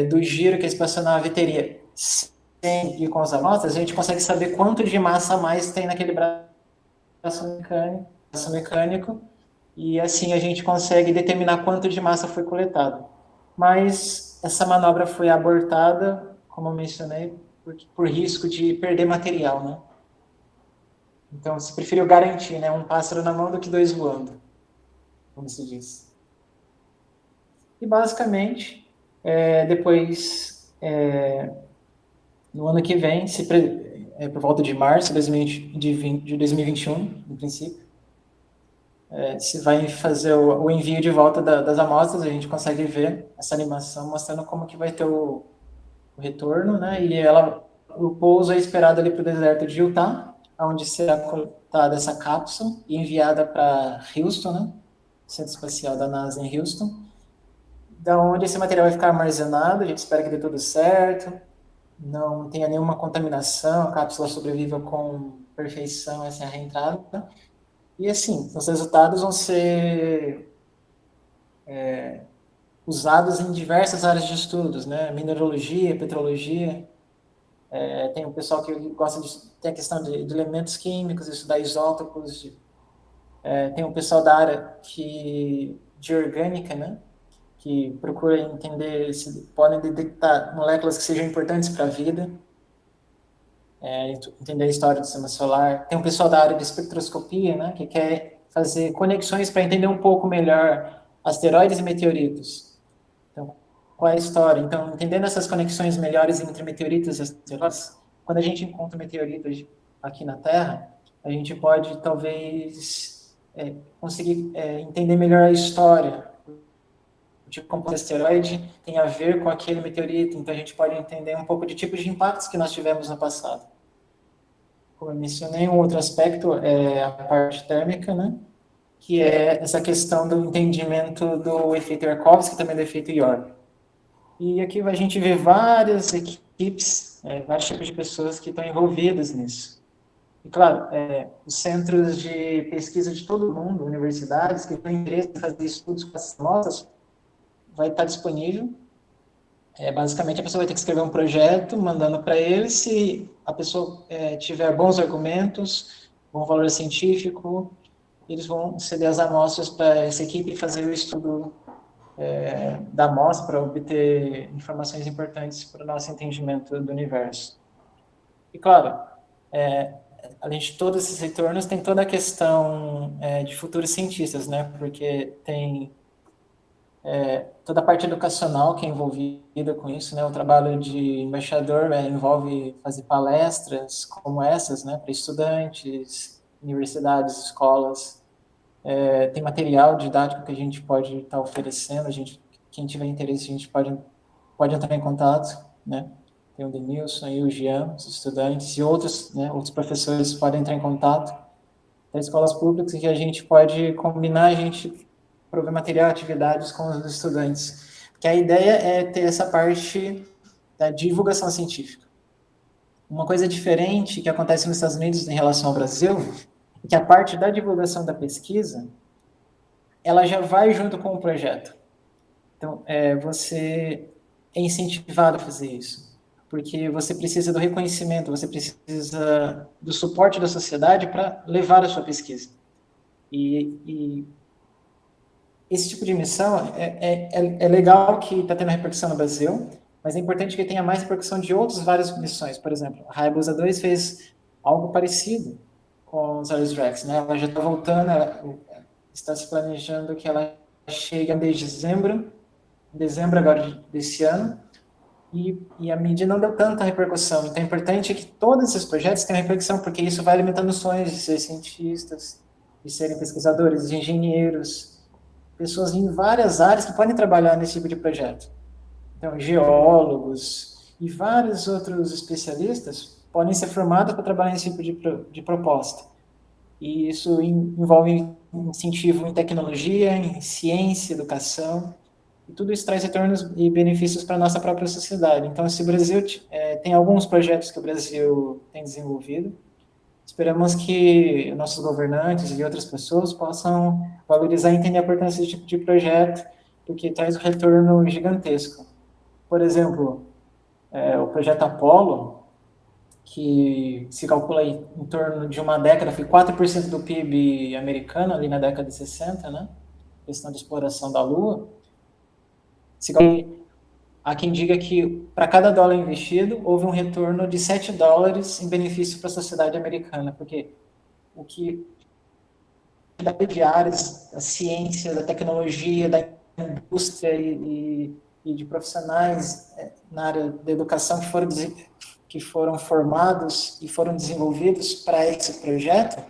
do giro que a espaçonave teria sem e com as amostras, a gente consegue saber quanto de massa a mais tem naquele braço mecânico, e assim a gente consegue determinar quanto de massa foi coletado. Mas essa manobra foi abortada, como eu mencionei, por risco de perder material, né? Então, se preferiu garantir, né, um pássaro na mão do que 2 voando, como se diz. E, basicamente, depois, no ano que vem, por volta de março de 2021, no princípio, se vai fazer o envio de volta das amostras, a gente consegue ver essa animação mostrando como que vai ter o retorno, né? E o pouso é esperado ali para o deserto de Utah, onde será coletada essa cápsula e enviada para Houston, né? Centro Espacial da NASA em Houston, da onde esse material vai ficar armazenado. A gente espera que dê tudo certo, não tenha nenhuma contaminação, a cápsula sobreviva com perfeição essa reentrada. E assim, os resultados vão ser usados em diversas áreas de estudos, né? Mineralogia, petrologia. Tem um pessoal que gosta tem a questão de elementos químicos, estudar isótopos. Tem um pessoal da área de orgânica, né? Que procura entender se podem detectar moléculas que sejam importantes para a vida. Entender a história do sistema solar. Tem um pessoal da área de espectroscopia, né, que quer fazer conexões para entender um pouco melhor asteroides e meteoritos. Então, qual é a história? Então, entendendo essas conexões melhores entre meteoritos e asteroides, quando a gente encontra meteoritos aqui na Terra, a gente pode, talvez, conseguir entender melhor a história. O tipo como o asteroide tem a ver com aquele meteorito, então a gente pode entender um pouco de tipos de impactos que nós tivemos no passado. Como eu mencionei, um outro aspecto é a parte térmica, né? Que é essa questão do entendimento do efeito Yarkovsky, também do efeito York. E aqui a gente vê várias equipes, vários tipos de pessoas que estão envolvidas nisso. E, claro, os centros de pesquisa de todo mundo, universidades que têm interesse em fazer estudos com essas amostras, vai estar disponível. Basicamente, a pessoa vai ter que escrever um projeto, mandando para ele. Se a pessoa tiver bons argumentos, bom valor científico, eles vão ceder as amostras para essa equipe fazer o estudo da amostra para obter informações importantes para o nosso entendimento do universo. E, claro, além de todos esses retornos, tem toda a questão de futuros cientistas, né? Porque tem toda a parte educacional que é envolvida com isso, né? O trabalho de embaixador envolve fazer palestras como essas, né? Para estudantes, universidades, escolas. Tem material didático que a gente pode estar oferecendo. Quem tiver interesse, a gente pode entrar em contato, né? Tem o Denilson e o Jean, os estudantes, e outros, né? Outros professores podem entrar em contato. Tem escolas públicas que a gente pode combinar, a gente prover material, atividades com os estudantes. Porque a ideia é ter essa parte da divulgação científica. Uma coisa diferente que acontece nos Estados Unidos em relação ao Brasil é que a parte da divulgação da pesquisa, ela já vai junto com o projeto. Então, você é incentivado a fazer isso, porque você precisa do reconhecimento, você precisa do suporte da sociedade para levar a sua pesquisa. E esse tipo de missão é legal que está tendo repercussão no Brasil, mas é importante que tenha mais repercussão de outras várias missões. Por exemplo, a Hayabusa 2 fez algo parecido com os Ares, né? Ela já está voltando, está se planejando que ela chegue em dezembro agora desse ano, e a mídia não deu tanta repercussão. Então é importante que todos esses projetos tenham repercussão, porque isso vai alimentando sonhos de ser cientistas, de serem pesquisadores, de engenheiros, pessoas em várias áreas que podem trabalhar nesse tipo de projeto. Então, geólogos e vários outros especialistas podem ser formados para trabalhar nesse tipo de proposta. E isso envolve incentivo em tecnologia, em ciência, educação, e tudo isso traz retornos e benefícios para a nossa própria sociedade. Então, se o Brasil tem alguns projetos que o Brasil tem desenvolvido, esperamos que nossos governantes e outras pessoas possam valorizar e entender a importância desse tipo de projeto, porque traz um retorno gigantesco. Por exemplo, o projeto Apollo, que se calcula em torno de uma década, foi 4% do PIB americano, ali na década de 60, né? Questão de exploração da Lua. Há quem diga que para cada dólar investido, houve um retorno de $7 em benefício para a sociedade americana, porque o que de áreas da ciência, da tecnologia, da indústria e de profissionais na área da educação que foram formados e foram desenvolvidos para esse projeto,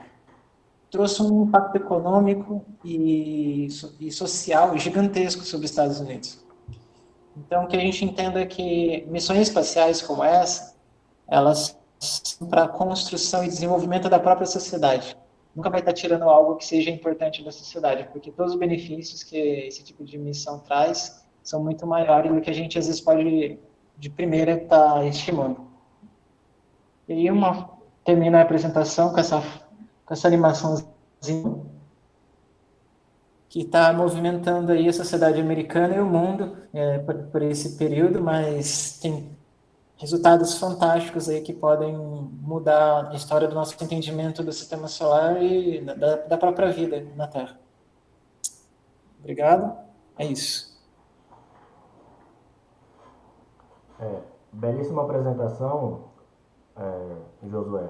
trouxe um impacto econômico e social gigantesco sobre os Estados Unidos. Então, que a gente entenda que missões espaciais como essa, elas são para a construção e desenvolvimento da própria sociedade. Nunca vai estar tirando algo que seja importante da sociedade, porque todos os benefícios que esse tipo de missão traz são muito maiores do que a gente, às vezes, pode, de primeira, estar estimando. E aí, termina a apresentação com essa animaçãozinha que está movimentando aí a sociedade americana e o mundo por esse período, mas tem resultados fantásticos aí que podem mudar a história do nosso entendimento do sistema solar e da própria vida na Terra. Obrigado. É isso. Belíssima apresentação, Josué.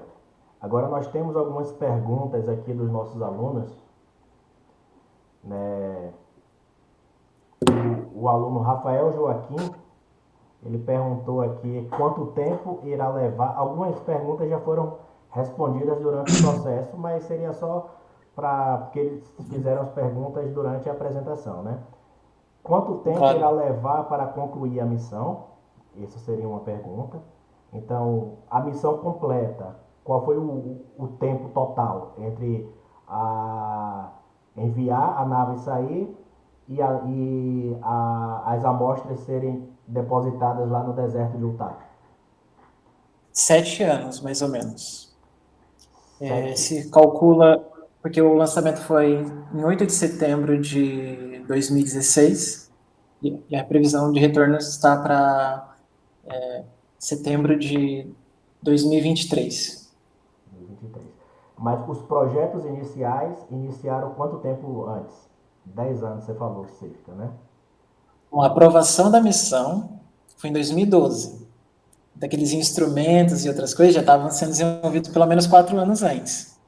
Agora nós temos algumas perguntas aqui dos nossos alunos. Né? O aluno Rafael Joaquim, ele perguntou aqui quanto tempo irá levar. Algumas perguntas já foram respondidas durante o processo, mas seria só porque eles fizeram as perguntas durante a apresentação, né? Quanto tempo irá levar para concluir a missão? Essa seria uma pergunta. Então, a missão completa, qual foi o tempo total entre enviar a nave sair e as amostras serem depositadas lá no deserto de Utah? 7 anos, mais ou menos. Se calcula, porque o lançamento foi em 8 de setembro de 2016, e a previsão de retorno está para setembro de 2023. Mas os projetos iniciais iniciaram quanto tempo antes? 10 anos, você falou cerca, né? A aprovação da missão foi em 2012. Daqueles instrumentos e outras coisas já estavam sendo desenvolvidos pelo menos 4 anos antes.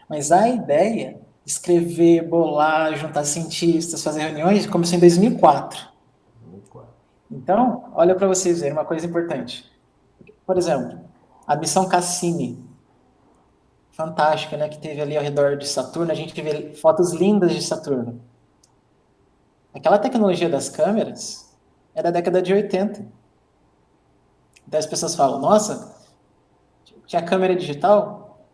Mas a ideia, escrever, bolar, juntar cientistas, fazer reuniões, começou em 2004. Então, olha para vocês verem uma coisa importante. Por exemplo, a missão Cassini, fantástica, né, que teve ali ao redor de Saturno, a gente vê fotos lindas de Saturno. Aquela tecnologia das câmeras é da década de 80. Então as pessoas falam, nossa, tinha câmera digital?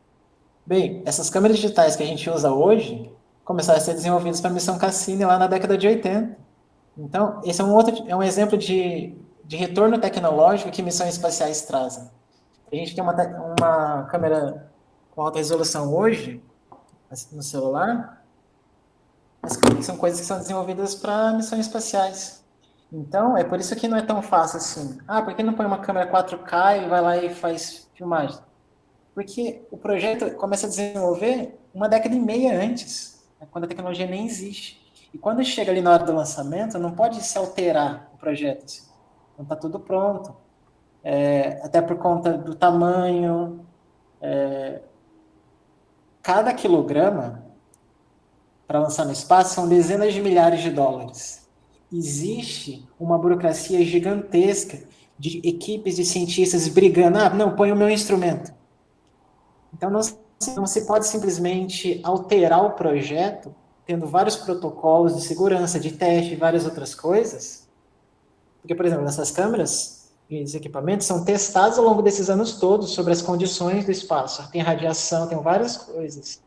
Bem, essas câmeras digitais que a gente usa hoje começaram a ser desenvolvidas para a missão Cassini lá na década de 80. Então, esse é um exemplo de retorno tecnológico que missões espaciais trazem. A gente tem uma câmera com alta resolução hoje, no celular, mas são coisas que são desenvolvidas para missões espaciais. Então, é por isso que não é tão fácil assim. Por que não põe uma câmera 4K e vai lá e faz filmagem? Porque o projeto começa a desenvolver 1,5 décadas antes. quando a tecnologia nem existe. E quando chega ali na hora do lançamento, não pode se alterar o projeto. Assim. Não está tudo pronto. Até por conta do tamanho. Cada quilograma para lançar no espaço são dezenas de milhares de dólares. Existe uma burocracia gigantesca de equipes de cientistas brigando. Não, põe o meu instrumento. Então, não se pode simplesmente alterar o projeto, tendo vários protocolos de segurança, de teste e várias outras coisas. Porque, por exemplo, essas câmeras e os equipamentos são testados ao longo desses anos todos sobre as condições do espaço. Tem radiação, tem várias coisas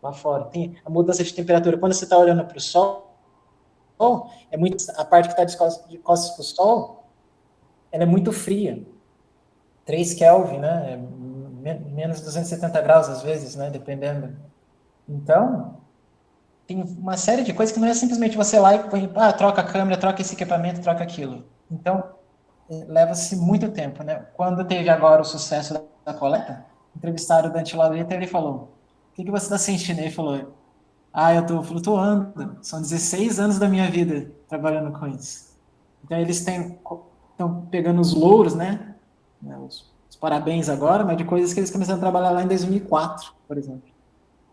lá fora. Tem a mudança de temperatura. Quando você está olhando para o Sol, a parte que está de costas para o Sol, ela é muito fria. 3 Kelvin, né? Menos 270 graus às vezes, né? Dependendo. Então, tem uma série de coisas que não é simplesmente você lá e põe, troca a câmera, troca esse equipamento, troca aquilo. Então, leva-se muito tempo, né? Quando teve agora o sucesso da coleta, entrevistaram o Dante Lauretta e ele falou, o que você está sentindo? Ele falou, eu estou flutuando, são 16 anos da minha vida trabalhando com isso. Então, eles estão pegando os louros, né? Os parabéns agora, mas de coisas que eles começaram a trabalhar lá em 2004, por exemplo.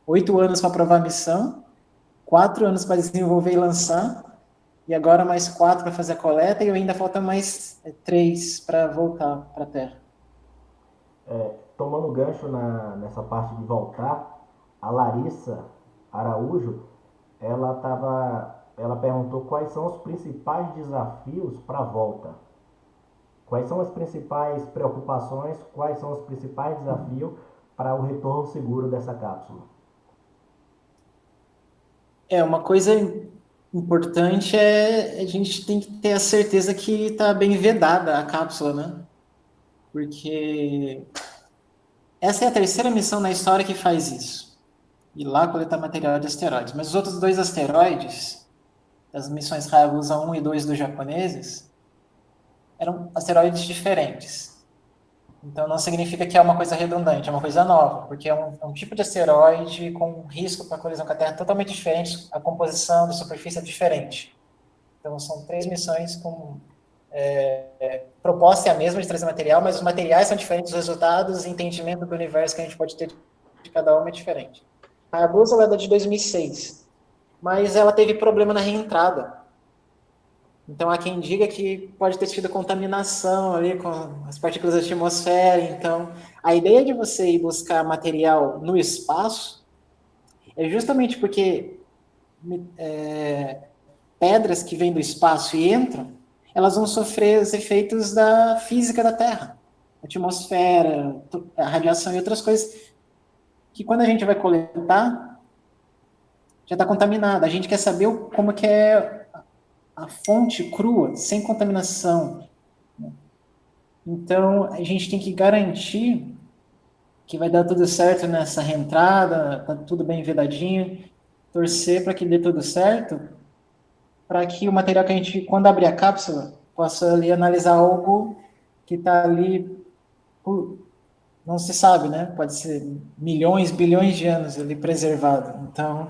8 anos para aprovar a missão, 4 anos para desenvolver e lançar, e agora mais 4 para fazer a coleta, e ainda falta mais 3 para voltar para a Terra. Tomando gancho nessa parte de voltar, a Larissa Araújo, ela perguntou quais são os principais desafios para a volta. Quais são as principais preocupações, quais são os principais desafios para o retorno seguro dessa cápsula? Uma coisa importante a gente tem que ter a certeza que está bem vedada a cápsula, né? Porque essa é a terceira missão na história que faz isso. Ir lá coletar material de asteroides. Mas os outros 2 asteroides, das missões Hayabusa 1 e 2 dos japoneses, eram asteroides diferentes. Então, não significa que é uma coisa redundante, é uma coisa nova, porque é um tipo de asteroide com um risco para colisão com a Terra totalmente diferente, a composição da superfície é diferente. Então, são 3 missões com... proposta é a mesma de trazer material, mas os materiais são diferentes, os resultados e entendimento do universo que a gente pode ter de cada uma é diferente. A Hayabusa é da de 2006, mas ela teve problema na reentrada. Então, há quem diga que pode ter tido contaminação ali com as partículas da atmosfera. Então, a ideia de você ir buscar material no espaço é justamente porque pedras que vêm do espaço e entram, elas vão sofrer os efeitos da física da Terra. Atmosfera, a radiação e outras coisas que quando a gente vai coletar, já está contaminada. A gente quer saber como que é a fonte crua, sem contaminação. Então, a gente tem que garantir que vai dar tudo certo nessa reentrada, tá tudo bem vedadinho, torcer para que dê tudo certo, para que o material que a gente, quando abrir a cápsula, possa ali analisar algo que está ali, não se sabe, né? Pode ser milhões, bilhões de anos ali preservado. Então,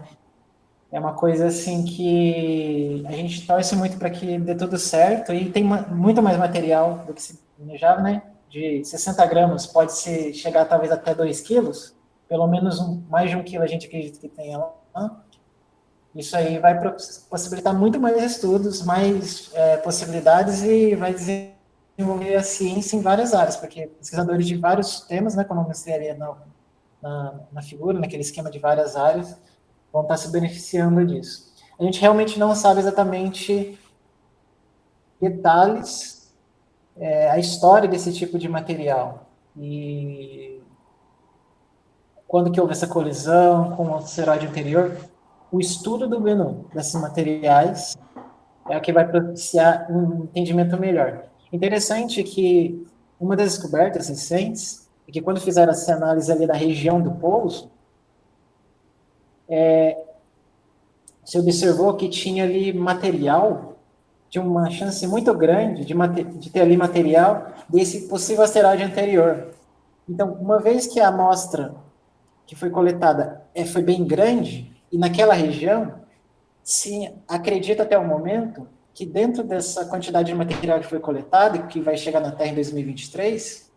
é uma coisa assim que a gente torce muito para que dê tudo certo e tem muito mais material do que se planejava, né? De 60 gramas, pode chegar talvez até 2 quilos, pelo menos mais de 1 quilo a gente acredita que tenha lá. Isso aí vai possibilitar muito mais estudos, mais possibilidades e vai desenvolver a ciência em várias áreas, porque pesquisadores de vários temas, né, como eu mostrei ali na figura, naquele esquema de várias áreas, vão estar se beneficiando disso. A gente realmente não sabe exatamente detalhes, a história desse tipo de material. E quando que houve essa colisão com o asteroide anterior, o estudo do Bennu, desses materiais, é o que vai propiciar um entendimento melhor. Interessante que uma das descobertas recentes é que quando fizeram essa análise ali da região do pouso, se observou que tinha ali material, tinha uma chance muito grande de ter ali material desse possível asteroide anterior. Então, uma vez que a amostra que foi coletada foi bem grande, E naquela região, se acredita até o momento que dentro dessa quantidade de material que foi coletado e que vai chegar na Terra em 2023,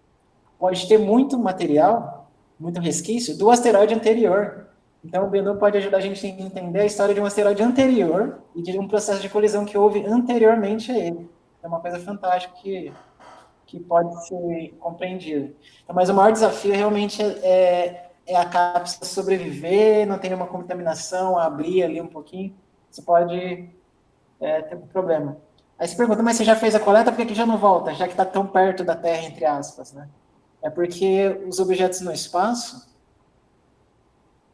pode ter muito material, muito resquício do asteroide anterior. Então, o Bennu pode ajudar a gente a entender a história de um asteroide anterior e de um processo de colisão que houve anteriormente a ele. É uma coisa fantástica que pode ser compreendida. Então, mas o maior desafio realmente é a cápsula sobreviver, não ter uma contaminação, abrir ali um pouquinho. Você pode ter um problema. Aí você pergunta, mas você já fez a coleta, por que já não volta? Já que está tão perto da Terra, entre aspas, né? É porque os objetos no espaço,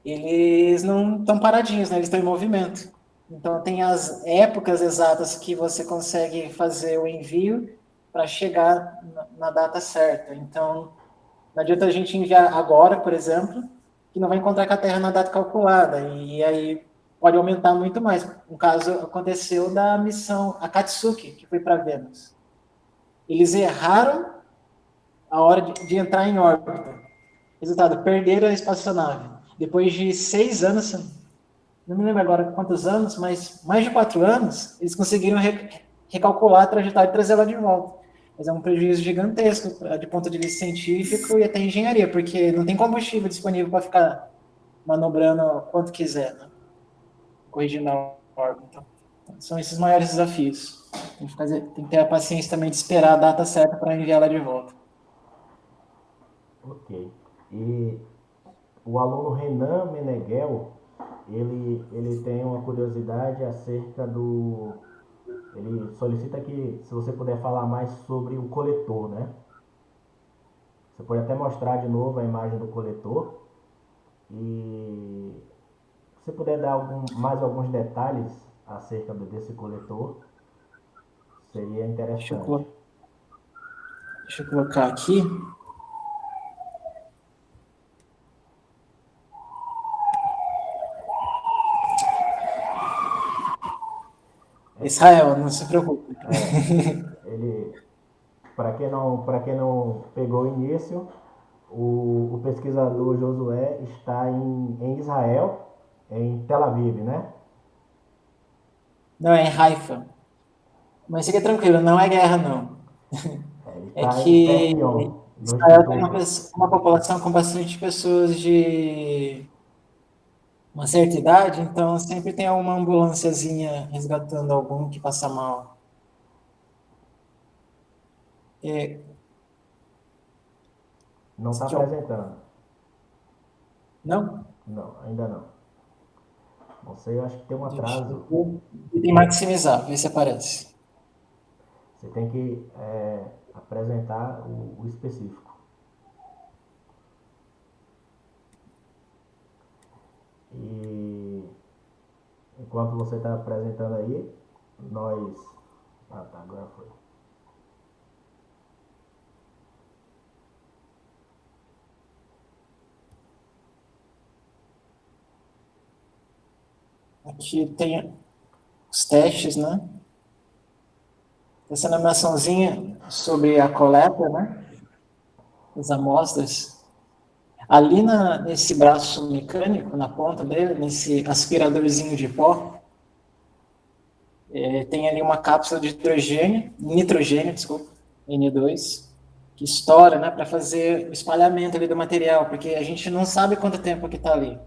eles não estão paradinhos, né? Eles estão em movimento. Então, tem as épocas exatas que você consegue fazer o envio para chegar na data certa. Então, não adianta a gente enviar agora, por exemplo, que não vai encontrar com a Terra na data calculada. E aí pode aumentar muito mais. Um caso aconteceu da missão Akatsuki, que foi para Vênus. Eles erraram a hora de entrar em órbita. Resultado, perderam a espaçonave. Depois de 6 anos, não me lembro agora quantos anos, mas mais de 4 anos, eles conseguiram recalcular a trajetória e trazer ela de volta. Mas é um prejuízo gigantesco de ponto de vista científico e até engenharia, porque não tem combustível disponível para ficar manobrando quanto quiser, né? Corrigindo a órbita. Então, são esses maiores desafios. Tem que ter a paciência também de esperar a data certa para enviar ela de volta. Ok. E o aluno Renan Meneghel, ele tem uma curiosidade acerca do... Ele solicita que, se você puder falar mais sobre o coletor, né? Você pode até mostrar de novo a imagem do coletor. E se você puder dar mais alguns detalhes acerca desse coletor, seria interessante. Deixa eu colocar aqui. Israel, não se preocupe. Para quem não pegou o início, o pesquisador Josué está em Israel, em Tel Aviv, né? Não, é em Haifa. Mas fica tranquilo, não é guerra, não. Ele É está em que Perpion, no Israel tem Instituto. uma população com bastante pessoas de uma certa idade, então sempre tem uma ambulânciazinha resgatando algum que passa mal. Não está apresentando. Não? Não, ainda não. Não sei, eu acho que tem um atraso. E tem maximizar, ver se aparece. Você tem que apresentar o específico. E enquanto você está apresentando aí, nós... Ah, tá, agora foi. Aqui tem os testes, né? Essa animaçãozinha sobre a coleta, né? As amostras. Ali nesse braço mecânico, na ponta dele, nesse aspiradorzinho de pó, tem ali uma cápsula de nitrogênio, desculpa, N2, que estoura, né, para fazer o espalhamento ali do material, porque a gente não sabe quanto tempo que está ali.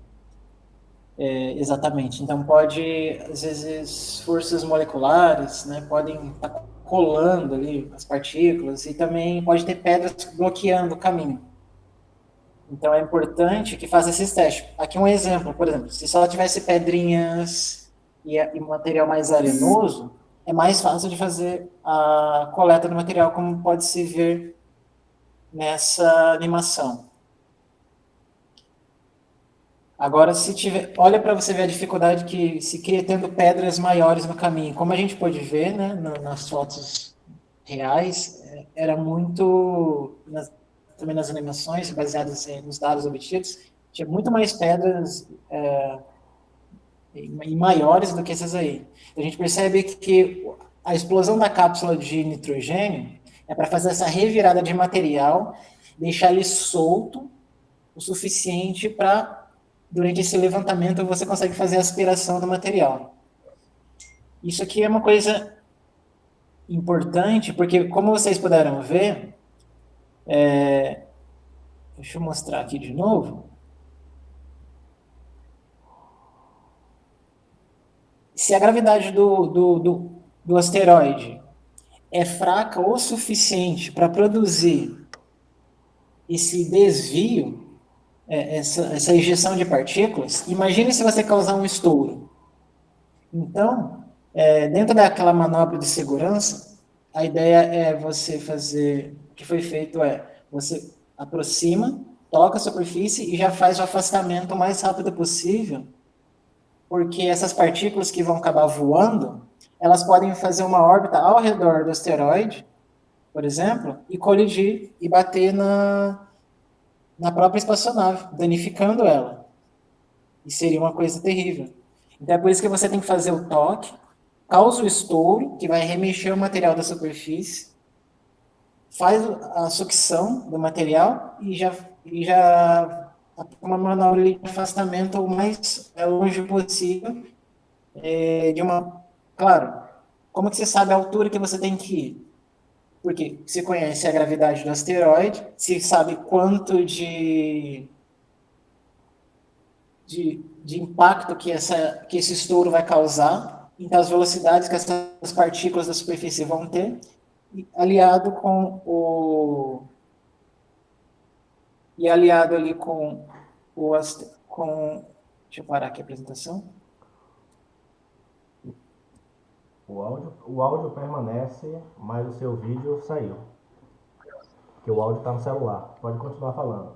Exatamente. Então pode, às vezes, forças moleculares, né, podem estar colando ali as partículas e também pode ter pedras bloqueando o caminho. Então é importante que faça esses testes. Aqui um exemplo, por exemplo, se só tivesse pedrinhas e material mais arenoso, é mais fácil de fazer a coleta do material, como pode se ver nessa animação. Agora, se tiver, olha para você ver a dificuldade que se cria tendo pedras maiores no caminho. Como a gente pode ver, né, nas fotos reais, era muito, também nas animações baseadas nos dados obtidos, tinha muito mais pedras e maiores do que essas aí. A gente percebe que a explosão da cápsula de nitrogênio é para fazer essa revirada de material, deixar ele solto o suficiente para durante esse levantamento você consegue fazer a aspiração do material. Isso aqui é uma coisa importante, porque como vocês puderam ver, deixa eu mostrar aqui de novo. Se a gravidade do asteroide é fraca o suficiente para produzir esse desvio, essa ejeção de partículas, imagine se você causar um estouro. Então, dentro daquela manobra de segurança, a ideia é você fazer, o que foi feito você aproxima, toca a superfície e já faz o afastamento o mais rápido possível, porque essas partículas que vão acabar voando, elas podem fazer uma órbita ao redor do asteroide, por exemplo, e colidir e bater na própria espaçonave, danificando ela. E seria uma coisa terrível. Então é por isso que você tem que fazer o toque, causa o estouro, que vai remexer o material da superfície, faz a sucção do material e já uma manobra de afastamento o mais longe possível de uma... Claro, como que você sabe a altura que você tem que ir? Porque você conhece a gravidade do asteroide, você sabe quanto de impacto que esse estouro vai causar, então as velocidades que essas partículas da superfície vão ter, aliado ali com deixa eu parar aqui a apresentação. O áudio permanece, mas o seu vídeo saiu. Porque o áudio está no celular. Pode continuar falando.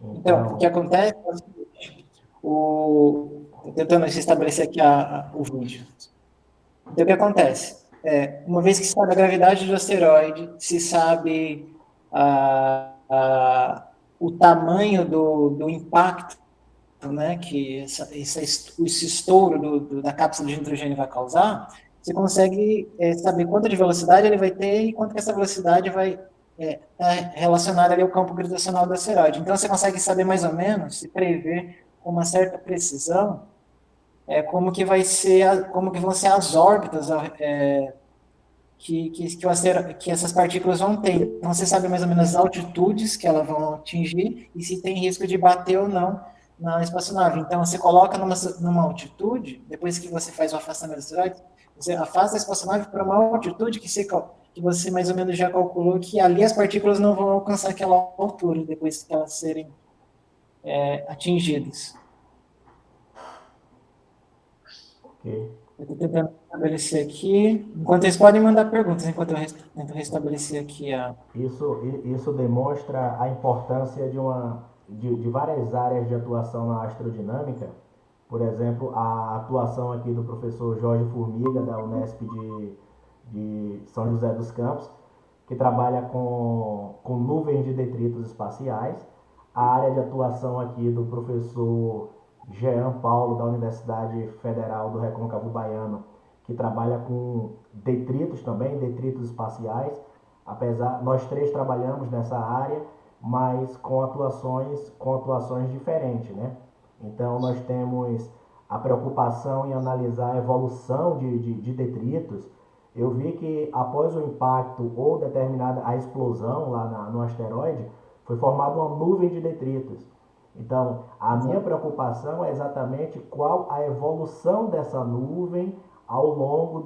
Então, o que acontece é o seguinte, tentando estabelecer aqui o vídeo. Então, o que acontece? Uma vez que se sabe a gravidade do asteroide, se sabe o tamanho do impacto, né, que esse estouro da cápsula de nitrogênio vai causar, você consegue saber quanta de velocidade ele vai ter e quanto que essa velocidade vai relacionada ali ao campo gravitacional do asteroide. Então, você consegue saber mais ou menos, se prever com uma certa precisão, como que vão ser as órbitas que essas partículas vão ter. Então, você sabe mais ou menos as altitudes que elas vão atingir e se tem risco de bater ou não na espaçonave. Então, você coloca numa altitude, depois que você faz o afastamento do asteroide, você afasta a espaçonave para uma altitude que você mais ou menos já calculou que ali as partículas não vão alcançar aquela altura depois que elas serem atingidas. Ok. Eu estou tentando restabelecer aqui. Enquanto eles podem mandar perguntas, enquanto eu tento restabelecer aqui a... Isso demonstra a importância de várias áreas de atuação na astrodinâmica. Por exemplo, a atuação aqui do professor Jorge Formiga, da Unesp de São José dos Campos, que trabalha com nuvens de detritos espaciais. A área de atuação aqui do professor Jean Paulo, da Universidade Federal do Recôncavo Baiano, que trabalha com detritos também, detritos espaciais. Nós três trabalhamos nessa área, mas com atuações diferentes, né? Então, nós temos a preocupação em analisar a evolução de detritos. Eu vi que após o impacto ou determinada a explosão lá no asteroide, foi formada uma nuvem de detritos. Então, a minha preocupação é exatamente qual a evolução dessa nuvem ao longo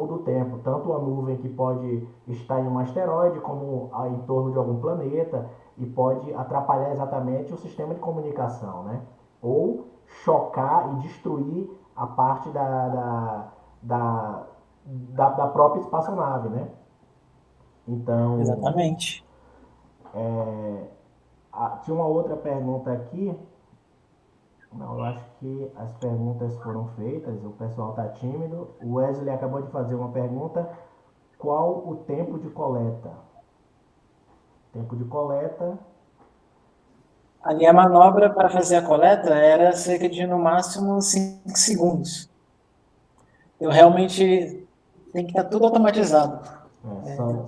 do tempo. Tanto a nuvem que pode estar em um asteroide, como em torno de algum planeta, e pode atrapalhar exatamente o sistema de comunicação, né? Ou chocar e destruir a parte da própria espaçonave, né? Então... Exatamente. Tinha uma outra pergunta aqui. Não, eu acho que as perguntas foram feitas, o pessoal está tímido. O Wesley acabou de fazer uma pergunta. Qual o tempo de coleta? Tempo de coleta... Ali a manobra para fazer a coleta era cerca de, no máximo, 5 segundos. Eu realmente tem que estar tudo automatizado.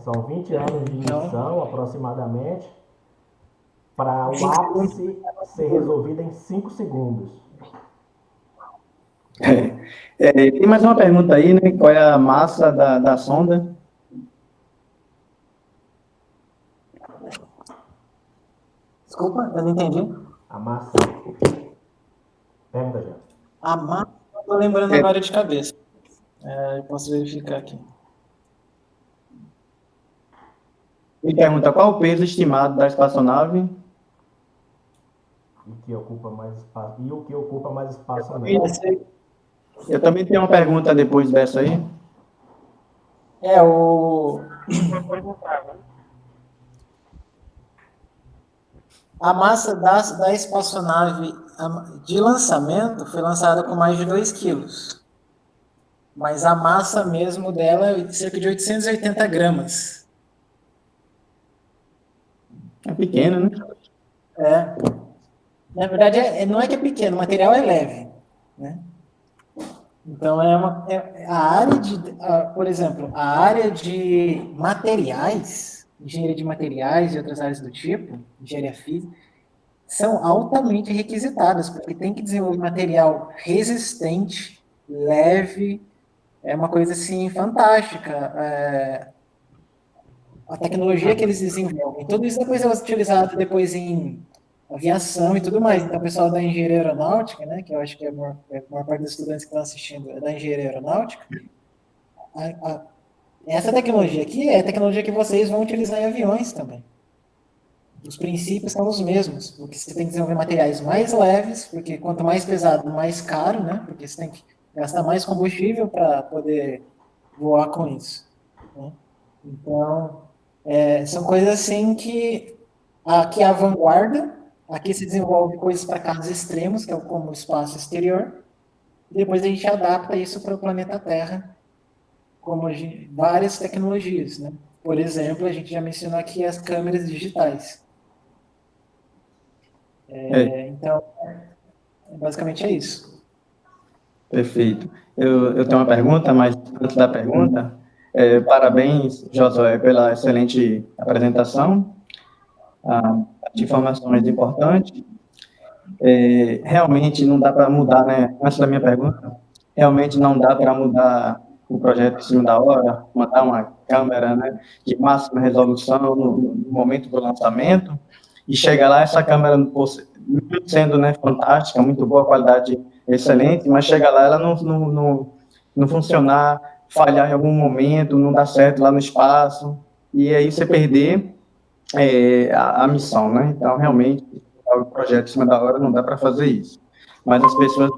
São 20 anos de missão, aproximadamente. para o ápice ser resolvido em 5 segundos. Tem mais uma pergunta aí, né? Qual é a massa da sonda? Desculpa, eu não entendi. A massa. Pergunta, já. A massa, não estou lembrando agora de cabeça. Eu posso verificar aqui. Ele pergunta qual o peso estimado da espaçonave? E o que ocupa mais espaço nela? Eu também tenho uma pergunta depois dessa aí. A massa da espaçonave de lançamento foi lançada com mais de 2 quilos. Mas a massa mesmo dela é cerca de 880 gramas. É pequeno, né? Na verdade, não é que é pequeno, o material é leve, né? Então, por exemplo, a área de materiais, engenharia de materiais e outras áreas do tipo, engenharia física, são altamente requisitadas, porque tem que desenvolver material resistente, leve, é uma coisa, assim, fantástica. A tecnologia que eles desenvolvem, tudo isso depois é utilizado depois em aviação e tudo mais. Então, o pessoal da engenharia aeronáutica, né, que eu acho que a maior parte dos estudantes que estão assistindo é da engenharia aeronáutica, essa tecnologia aqui é a tecnologia que vocês vão utilizar em aviões também. Os princípios são os mesmos, porque você tem que desenvolver materiais mais leves, porque quanto mais pesado, mais caro, né, porque você tem que gastar mais combustível para poder voar com isso, né? Então, são coisas assim que aqui é a vanguarda, aqui se desenvolve coisas para casos extremos, que é como o espaço exterior, e depois a gente adapta isso para o planeta Terra, como várias tecnologias, né? Por exemplo, a gente já mencionou aqui as câmeras digitais. Então, basicamente é isso. Perfeito. Eu tenho uma pergunta, mas antes da pergunta, parabéns, Josué, pela excelente apresentação, de informações importantes. Realmente não dá para mudar, né? Antes da minha pergunta, realmente não dá para mudar o projeto em cima da hora, mandar uma câmera, né, de máxima resolução no momento do lançamento, e chegar lá, essa câmera sendo, né, fantástica, muito boa, qualidade excelente, mas chega lá, ela não funcionar, falhar em algum momento, não dar certo lá no espaço, e aí você perder a missão, né? Então, realmente, o projeto em cima da hora não dá para fazer isso. Mas as pessoas,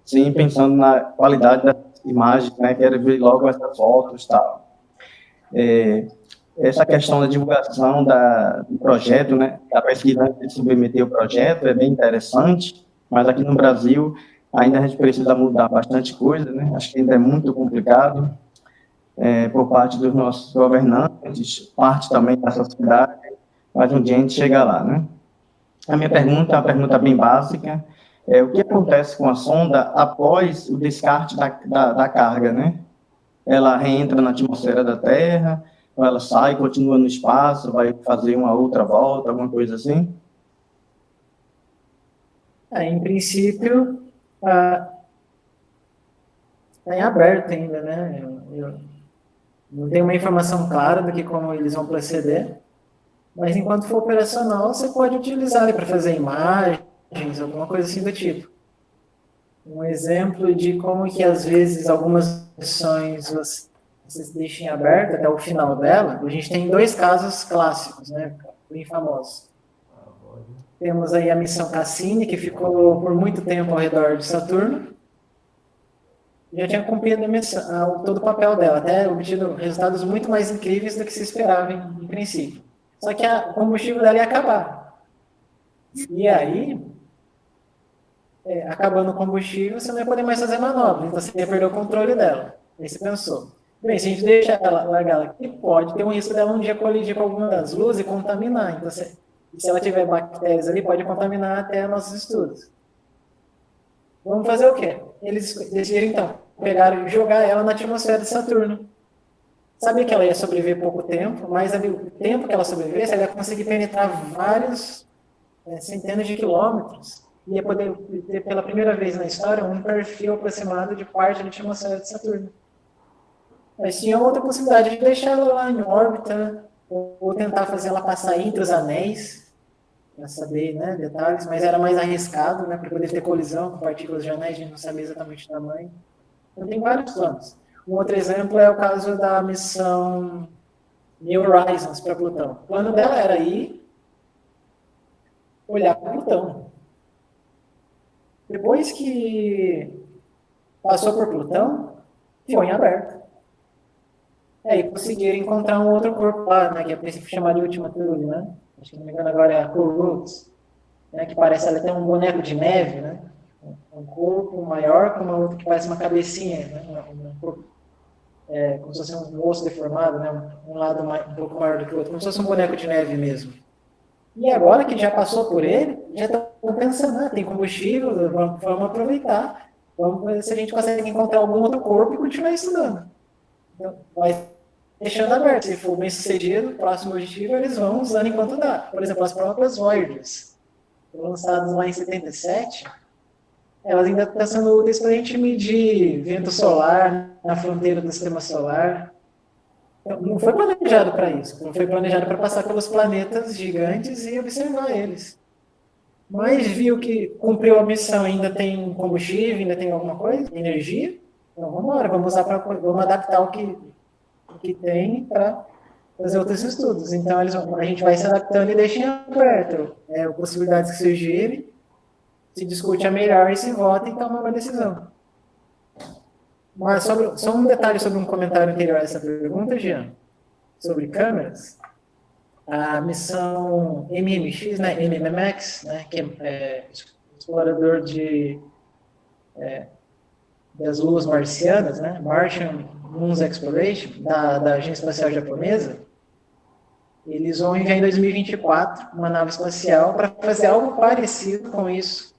sim, pensando na qualidade das imagens, né? Querem ver logo essas fotos e tal. Essa questão da divulgação do projeto, né? A pesquisa de submeter o projeto é bem interessante, mas aqui no Brasil ainda a gente precisa mudar bastante coisa, né? Acho que ainda é muito complicado por parte dos nossos governantes, parte também da sociedade, mas um dia a gente chega lá, né? A minha pergunta é uma pergunta bem básica, o que acontece com a sonda após o descarte da carga, né? Ela reentra na atmosfera da Terra, ou ela sai, continua no espaço, vai fazer uma outra volta, alguma coisa assim? Em princípio, está em aberto ainda, né? Eu não tenho uma informação clara do que como eles vão proceder, mas enquanto for operacional, você pode utilizar para fazer imagens, alguma coisa assim do tipo. Um exemplo de como que às vezes algumas missões vocês deixem aberta até o final dela, a gente tem 2 casos clássicos, né? Bem famosos. Temos aí a missão Cassini, que ficou por muito tempo ao redor de Saturno, já tinha cumprido a missão, todo o papel dela, até obtido resultados muito mais incríveis do que se esperava em princípio. Só que o combustível dela ia acabar. E aí, acabando o combustível, você não ia poder mais fazer manobra, então você ia perder o controle dela. Aí você pensou, bem, se a gente deixa ela, largar ela aqui, pode ter um risco dela um dia colidir com alguma das luzes e contaminar. Então, se ela tiver bactérias ali, pode contaminar até nossos estudos. Vamos fazer o quê? Eles decidiram, então, pegar e jogar ela na atmosfera de Saturno. Sabia que ela ia sobreviver pouco tempo, mas ali, o tempo que ela sobrevivesse, ela ia conseguir penetrar vários centenas de quilômetros, ia poder ter pela primeira vez na história um perfil aproximado de parte da atmosfera de Saturno. Mas tinha outra possibilidade de deixar ela lá em órbita, ou tentar fazer ela passar entre os anéis, para saber, né, detalhes, mas era mais arriscado, né, para poder ter colisão com partículas de anéis, a gente não sabia exatamente o tamanho. Então tem vários planos. Um outro exemplo é o caso da missão New Horizons para Plutão. O plano dela era ir olhar para Plutão. Depois que passou por Plutão, ficou em aberto. Aí conseguiram encontrar um outro corpo lá, né, que a princípio chamaria de Ultima Thule, né? Acho que não me engano agora é a Kouroots, né, que parece ela tem um boneco de neve, né? Um corpo maior com uma outra que parece uma cabecinha, né? Um corpo, como se fosse um osso deformado, né? Um lado um pouco maior do que o outro, como se fosse um boneco de neve mesmo. E agora que já passou por ele, já estão pensando, tem combustível, vamos aproveitar, vamos ver se a gente consegue encontrar algum outro corpo e continuar estudando. Então, vai deixando aberto, se for bem sucedido, o próximo objetivo eles vão usando enquanto dá. Por exemplo, as próprias Voyagers, lançadas lá em 77, elas ainda estão sendo úteis para a gente medir vento solar na fronteira do sistema solar. Então, não foi planejado para isso, não foi planejado para passar pelos planetas gigantes e observar eles. Mas viu que cumpriu a missão, ainda tem combustível, ainda tem alguma coisa, energia, então vamos embora, vamos adaptar o que tem para fazer outros estudos. Então a gente vai se adaptando e deixa em aberto possibilidades que surgirem, se discute a melhor e se vota e toma uma decisão. Mas só um detalhe sobre um comentário anterior a essa pergunta, Jean, sobre câmeras. A missão MMX, né, MMX, né, que é explorador das luas marcianas, né, Martian Moons Exploration, da Agência Espacial Japonesa, eles vão enviar em 2024 uma nave espacial para fazer algo parecido com isso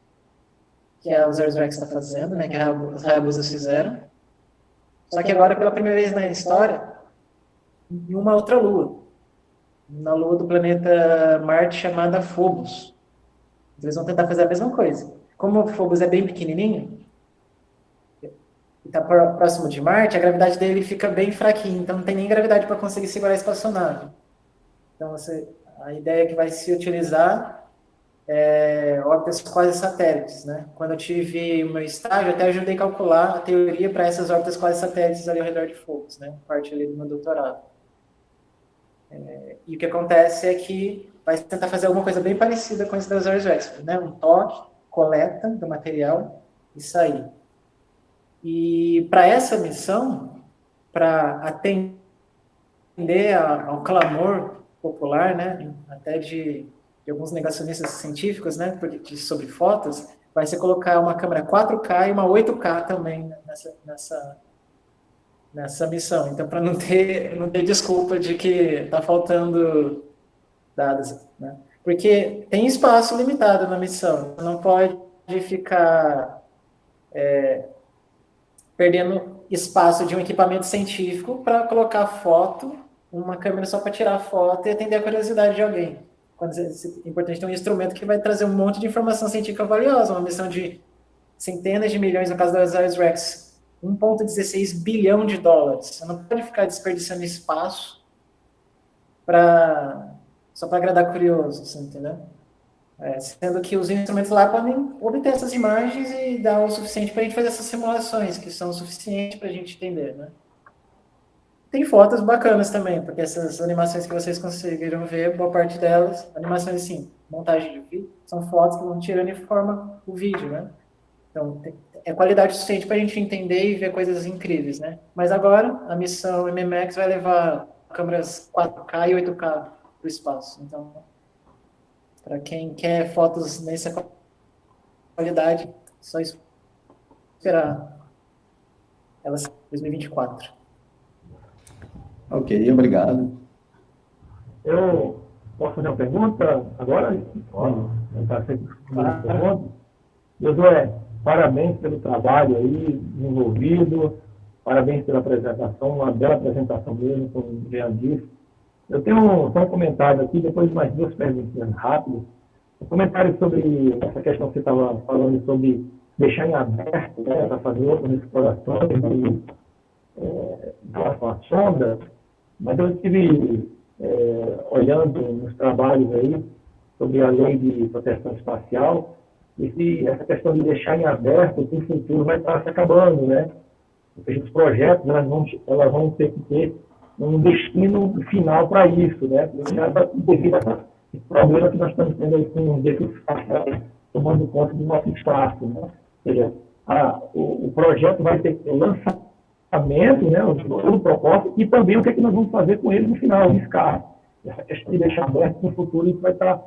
que a Osiris-Rex está fazendo, né, que as Hayabusas fizeram. Só que agora, pela primeira vez na história, em uma outra lua. Na lua do planeta Marte, chamada Phobos. Eles vão tentar fazer a mesma coisa. Como o Phobos é bem pequenininho, e está próximo de Marte, a gravidade dele fica bem fraquinha, então não tem nem gravidade para conseguir segurar a espaçonave. Então, a ideia que vai se utilizar órbitas quase satélites, né? Quando eu tive o meu estágio, até ajudei a calcular a teoria para essas órbitas quase satélites ali ao redor de Phobos, né? Parte ali do meu doutorado. E o que acontece é que vai tentar fazer alguma coisa bem parecida com esse das Osiris-Rex, né? Um toque, coleta do material e sair. E para essa missão, para atender ao clamor popular, né? Até de alguns negacionistas científicos, né, sobre fotos, vai ser colocar uma câmera 4K e uma 8K também nessa missão. Então, para não ter desculpa de que está faltando dados, né? Porque tem espaço limitado na missão. Não pode ficar perdendo espaço de um equipamento científico para colocar foto, uma câmera só para tirar foto e atender a curiosidade de alguém. É importante ter um instrumento que vai trazer um monte de informação científica valiosa, uma missão de centenas de milhões, no caso da Osiris-Rex, 1,16 bilhão de dólares. Você não pode ficar desperdiçando espaço só para agradar curioso, assim, entendeu? Sendo que os instrumentos lá podem obter essas imagens e dar o suficiente para a gente fazer essas simulações, que são o suficiente para a gente entender, né? Tem fotos bacanas também, porque essas animações que vocês conseguiram ver, boa parte delas, animações assim, montagem de vídeo, são fotos que vão tirando e formam o vídeo, né? Então, é qualidade suficiente para a gente entender e ver coisas incríveis, né? Mas agora, a missão MMX vai levar câmeras 4K e 8K para o espaço. Então, para quem quer fotos nessa qualidade, só esperar elas em 2024. Ok, obrigado. Eu posso fazer uma pergunta agora? Josué, parabéns pelo trabalho aí desenvolvido, parabéns pela apresentação, uma bela apresentação mesmo, como o Jean disse. Eu tenho só um comentário aqui, depois mais duas perguntinhas rápidas. Um comentário sobre essa questão que você estava falando sobre deixar em aberto, né, para fazer outras explorações em relação à sonda, mas eu estive olhando nos trabalhos aí sobre a lei de proteção espacial, e essa questão de deixar em aberto, que no futuro vai estar se acabando, né? Porque os projetos, elas vão ter que ter um destino final para isso, né? Devido a esse problema que nós estamos tendo aí com os defeitos espaciais tomando conta do nosso espaço, né? Ou seja, o projeto vai ter que ter lançamento, né? O propósito, e também o que é que nós vamos fazer com ele no final, o descarte. Essa questão de deixar aberto no futuro, isso vai estar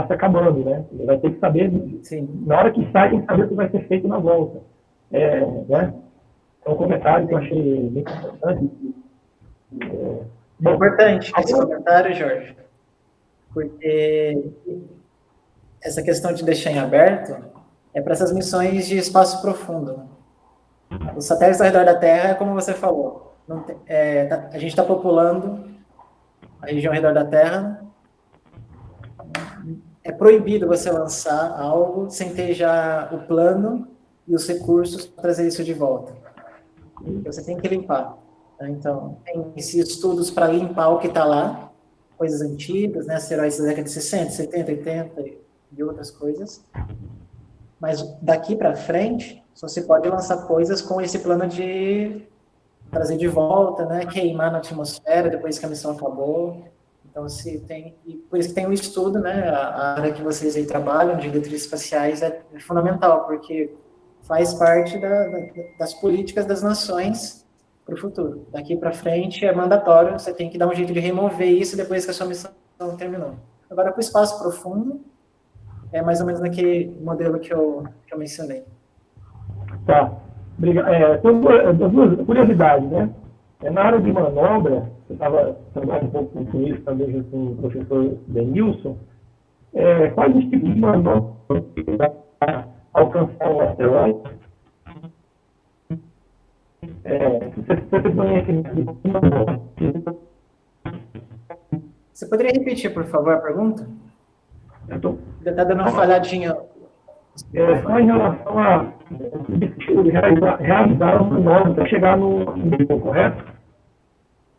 se acabando, né? Ele vai ter que saber, Sim. na hora que sai, tem que saber o que vai ser feito na volta. Né? É um comentário que eu achei bem importante. É importante esse comentário, Jorge, porque essa questão de deixar em aberto é para essas missões de espaço profundo. Os satélites ao redor da Terra, como você falou, a gente está populando a região ao redor da Terra. É proibido você lançar algo sem ter já o plano e os recursos para trazer isso de volta. Você tem que limpar. Né? Então, tem esses estudos para limpar o que está lá, coisas antigas, né? Asteroides da década de 60, 70, 80 e outras coisas. Mas daqui para frente, só se pode lançar coisas com esse plano de trazer de volta, né? Queimar na atmosfera depois que a missão acabou. Então, e por isso que tem um estudo, né? A área que vocês aí trabalham, de diretrizes espaciais, é fundamental, porque faz parte das políticas das nações para o futuro. Daqui para frente é mandatório, você tem que dar um jeito de remover isso depois que a sua missão terminou. Agora, para o espaço profundo, é mais ou menos naquele modelo que eu mencionei. Tá. Tem duas curiosidades, né? Na área de manobra, eu estava trabalhando um pouco com isso também junto com o professor Denilson, quais os tipos de manobra para alcançar o asteroide? Você conhece? Você poderia repetir, por favor, a pergunta? Está dando uma falhadinha. Só em relação a realizar uma manobra para chegar no nível correto?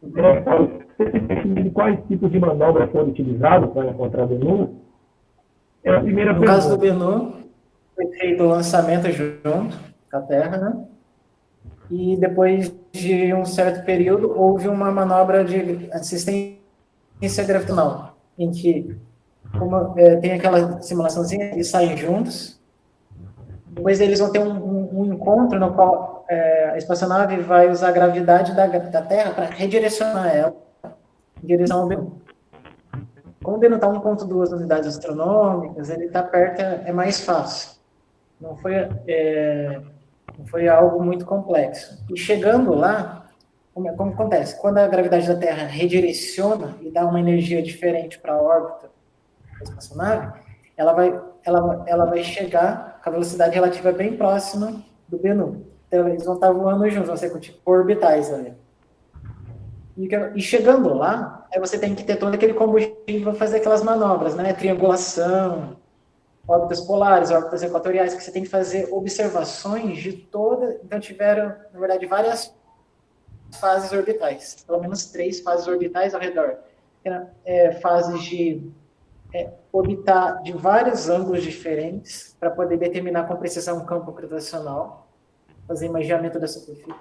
Você tem definido quais tipos de manobra foram utilizados para encontrar o Bennu? É a primeira pergunta. No caso do Bennu, foi feito o lançamento junto com a Terra, né? E depois de um certo período, houve uma manobra de assistência gravitacional, em que tem aquela simulaçãozinha, eles saem juntos. Depois eles vão ter um encontro no qual a espaçonave vai usar a gravidade da Terra para redirecionar ela em direção ao Bennu. Como o Bennu está 1,2 unidades astronômicas, ele está perto, é mais fácil. Não foi algo muito complexo. E chegando lá, como acontece? Quando a gravidade da Terra redireciona e dá uma energia diferente para a órbita da espaçonave, ela vai chegar com a velocidade relativa bem próxima do Bennu. Então, eles vão estar voando juntos, vão ser tipo orbitais ali. E chegando lá, aí você tem que ter todo aquele combustível para fazer aquelas manobras, né? Triangulação, órbitas polares, órbitas equatoriais, que você tem que fazer observações de toda... Então, tiveram, na verdade, várias fases orbitais. Pelo menos 3 fases orbitais ao redor. Fases de orbitar de vários ângulos diferentes para poder determinar com precisão um campo gravitacional, fazer imageamento da superfície.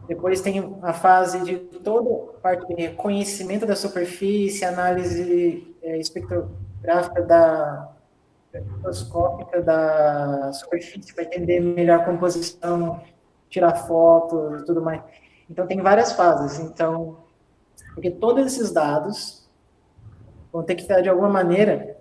Depois tem a fase de toda a parte de reconhecimento da superfície, análise espectrográfica microscópica da superfície para entender melhor a composição, tirar fotos e tudo mais. Então tem várias fases. Então, porque todos esses dados vão ter que estar de alguma maneira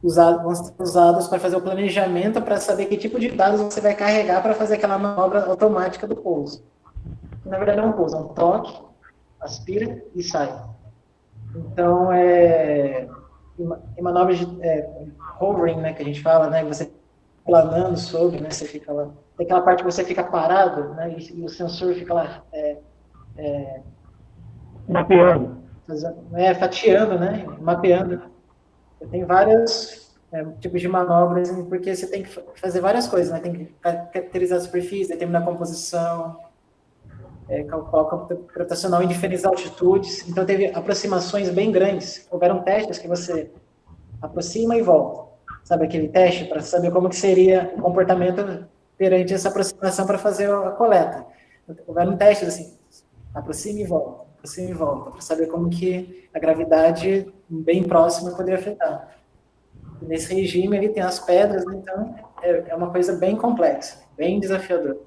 vão ser usados para fazer o planejamento para saber que tipo de dados você vai carregar para fazer aquela manobra automática do pouso. Na verdade, não é um pouso, é um toque, aspira e sai. Então, em manobras de hovering, né, que a gente fala, né, você planando sobre, né, você fica lá, tem aquela parte que você fica parado, né, e o sensor fica lá mapeando. fatiando, né? Mapeando. Tem vários tipos de manobras, porque você tem que fazer várias coisas, né? Tem que caracterizar a superfície, determinar a composição, calcular o campo gravitacional, indiferenciar altitudes. Então, teve aproximações bem grandes. Houveram testes que você aproxima e volta. Sabe aquele teste para saber como que seria o comportamento perante essa aproximação para fazer a coleta. Houveram testes assim, aproxima e volta, para saber como que a gravidade bem próxima poderia afetar. E nesse regime ele tem as pedras, então é uma coisa bem complexa, bem desafiadora.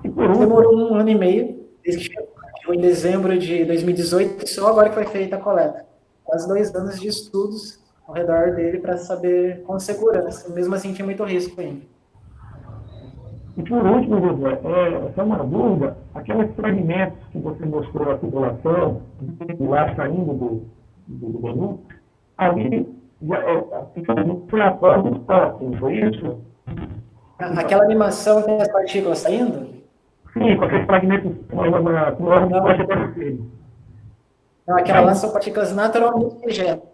Demorou 1 ano e meio, desde que chegou em dezembro de 2018, só agora que foi feita a coleta. Quase 2 anos de estudos ao redor dele para saber com segurança, mesmo assim tinha muito risco ainda. E por último, José, essa é uma dúvida, aqueles fragmentos que você mostrou à população, o ar saindo do menu, ali foi a prova do toque, foi isso? Aquela animação com as partículas saindo? Sim, com aqueles fragmentos com o órgão pode aparecer. Não, aquela lá são partículas naturalmente ejetas.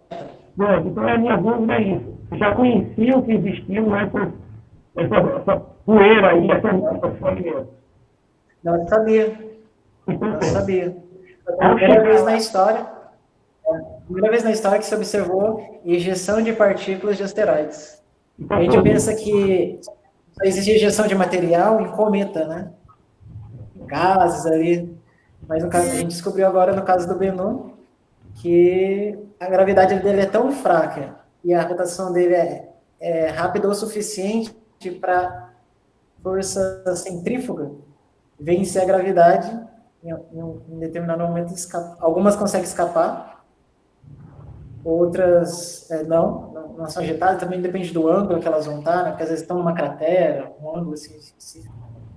Então a minha dúvida é isso. Você já conheciam que existiam essa poeira aí, essa fragmentos? Não, eu sabia. Não sabia. Foi a primeira vez na história que se observou injeção de partículas de asteroides. A gente pensa que só existe injeção de material em cometa, né? Gases ali. Mas no caso, a gente descobriu agora, no caso do Bennu, que a gravidade dele é tão fraca e a rotação dele é rápida o suficiente para força centrífuga vencer a gravidade em determinado momento. Algumas conseguem escapar, outras não são ejetadas, também depende do ângulo que elas vão estar, né? Porque às vezes estão numa cratera, um ângulo assim,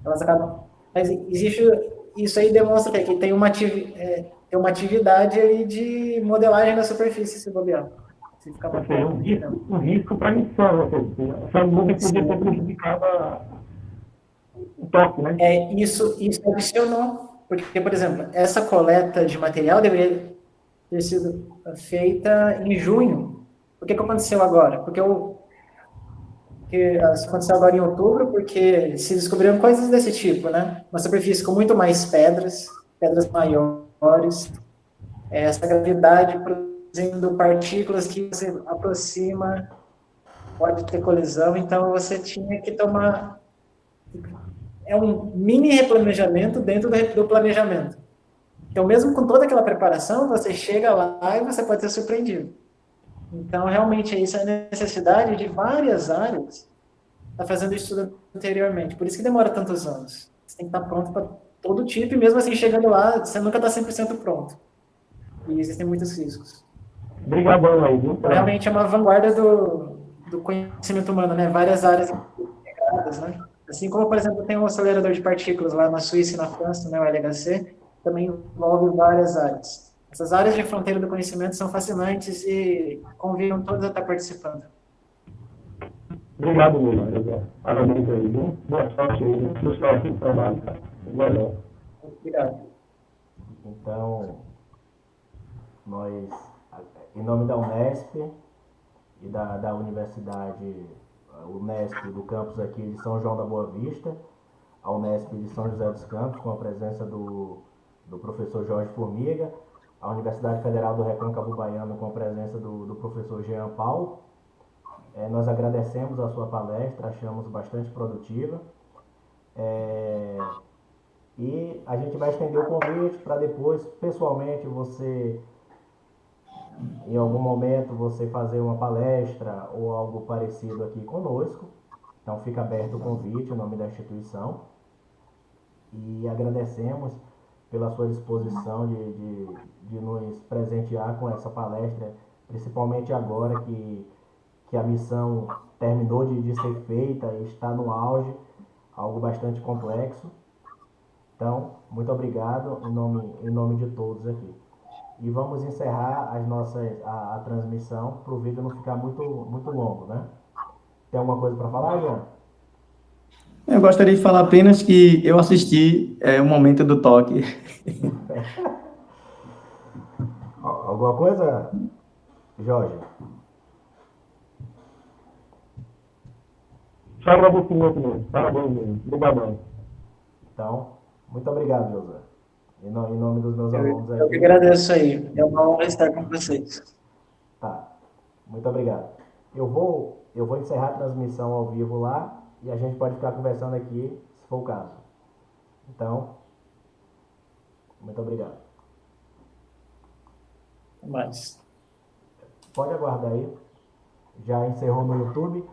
elas acabam... Mas existe... Isso aí demonstra que tem uma atividade ali de modelagem da superfície, se bobear. Se ficar um risco para a missão, essa nuvem podia ter prejudicado o toque, né? Isso adicionou, porque, por exemplo, essa coleta de material deveria ter sido feita em junho. Por que aconteceu agora? Porque aconteceu agora em outubro, porque se descobriram coisas desse tipo, né? Uma superfície com muito mais pedras maiores, essa gravidade produzindo partículas que você aproxima, pode ter colisão, então você tinha que tomar... É um mini replanejamento dentro do planejamento. Então, mesmo com toda aquela preparação, você chega lá e você pode ser surpreendido. Então, realmente, isso é a necessidade de várias áreas estar fazendo estudo anteriormente. Por isso que demora tantos anos. Você tem que estar pronto para todo tipo, e mesmo assim, chegando lá, você nunca está 100% pronto. E existem muitos riscos. Obrigadão aí, viu? Realmente é uma vanguarda do conhecimento humano, né? Várias áreas integradas, né? Assim como, por exemplo, tem um acelerador de partículas lá na Suíça e na França, né, o LHC, também envolve várias áreas. Essas áreas de fronteira do conhecimento são fascinantes e convidam todos a estar participando. Obrigado, Lula. Parabéns aí, viu? Boa sorte aí no próximo trabalho. Valeu. Obrigado. Então, nós, em nome da Unesp e da Universidade Unesp do campus aqui de São João da Boa Vista, a Unesp de São José dos Campos, com a presença do professor Jorge Formiga, a Universidade Federal do Recôncavo Baiano, com a presença do professor Jean Paulo. Nós agradecemos a sua palestra, achamos bastante produtiva. E a gente vai estender o convite para depois, pessoalmente, você, em algum momento, você fazer uma palestra ou algo parecido aqui conosco. Então fica aberto o convite, o nome da instituição. E agradecemos pela sua disposição de nos presentear com essa palestra, principalmente agora que a missão terminou de ser feita e está no auge, algo bastante complexo. Então, muito obrigado em nome de todos aqui. E vamos encerrar a transmissão para o vídeo não ficar muito, muito longo, né? Tem alguma coisa para falar, João? Eu gostaria de falar apenas que eu assisti o momento do toque. Alguma coisa, Jorge? Parabéns pro meu filho. Parabéns, obrigadão. Então, muito obrigado, Josué. Em nome dos meus alunos Eu que aqui. agradeço aí. É uma honra estar com vocês. Tá. Muito obrigado. Eu vou encerrar a transmissão ao vivo lá e a gente pode ficar conversando aqui, se for o caso. Então, muito obrigado. Até mais. Pode aguardar aí. Já encerrou no YouTube.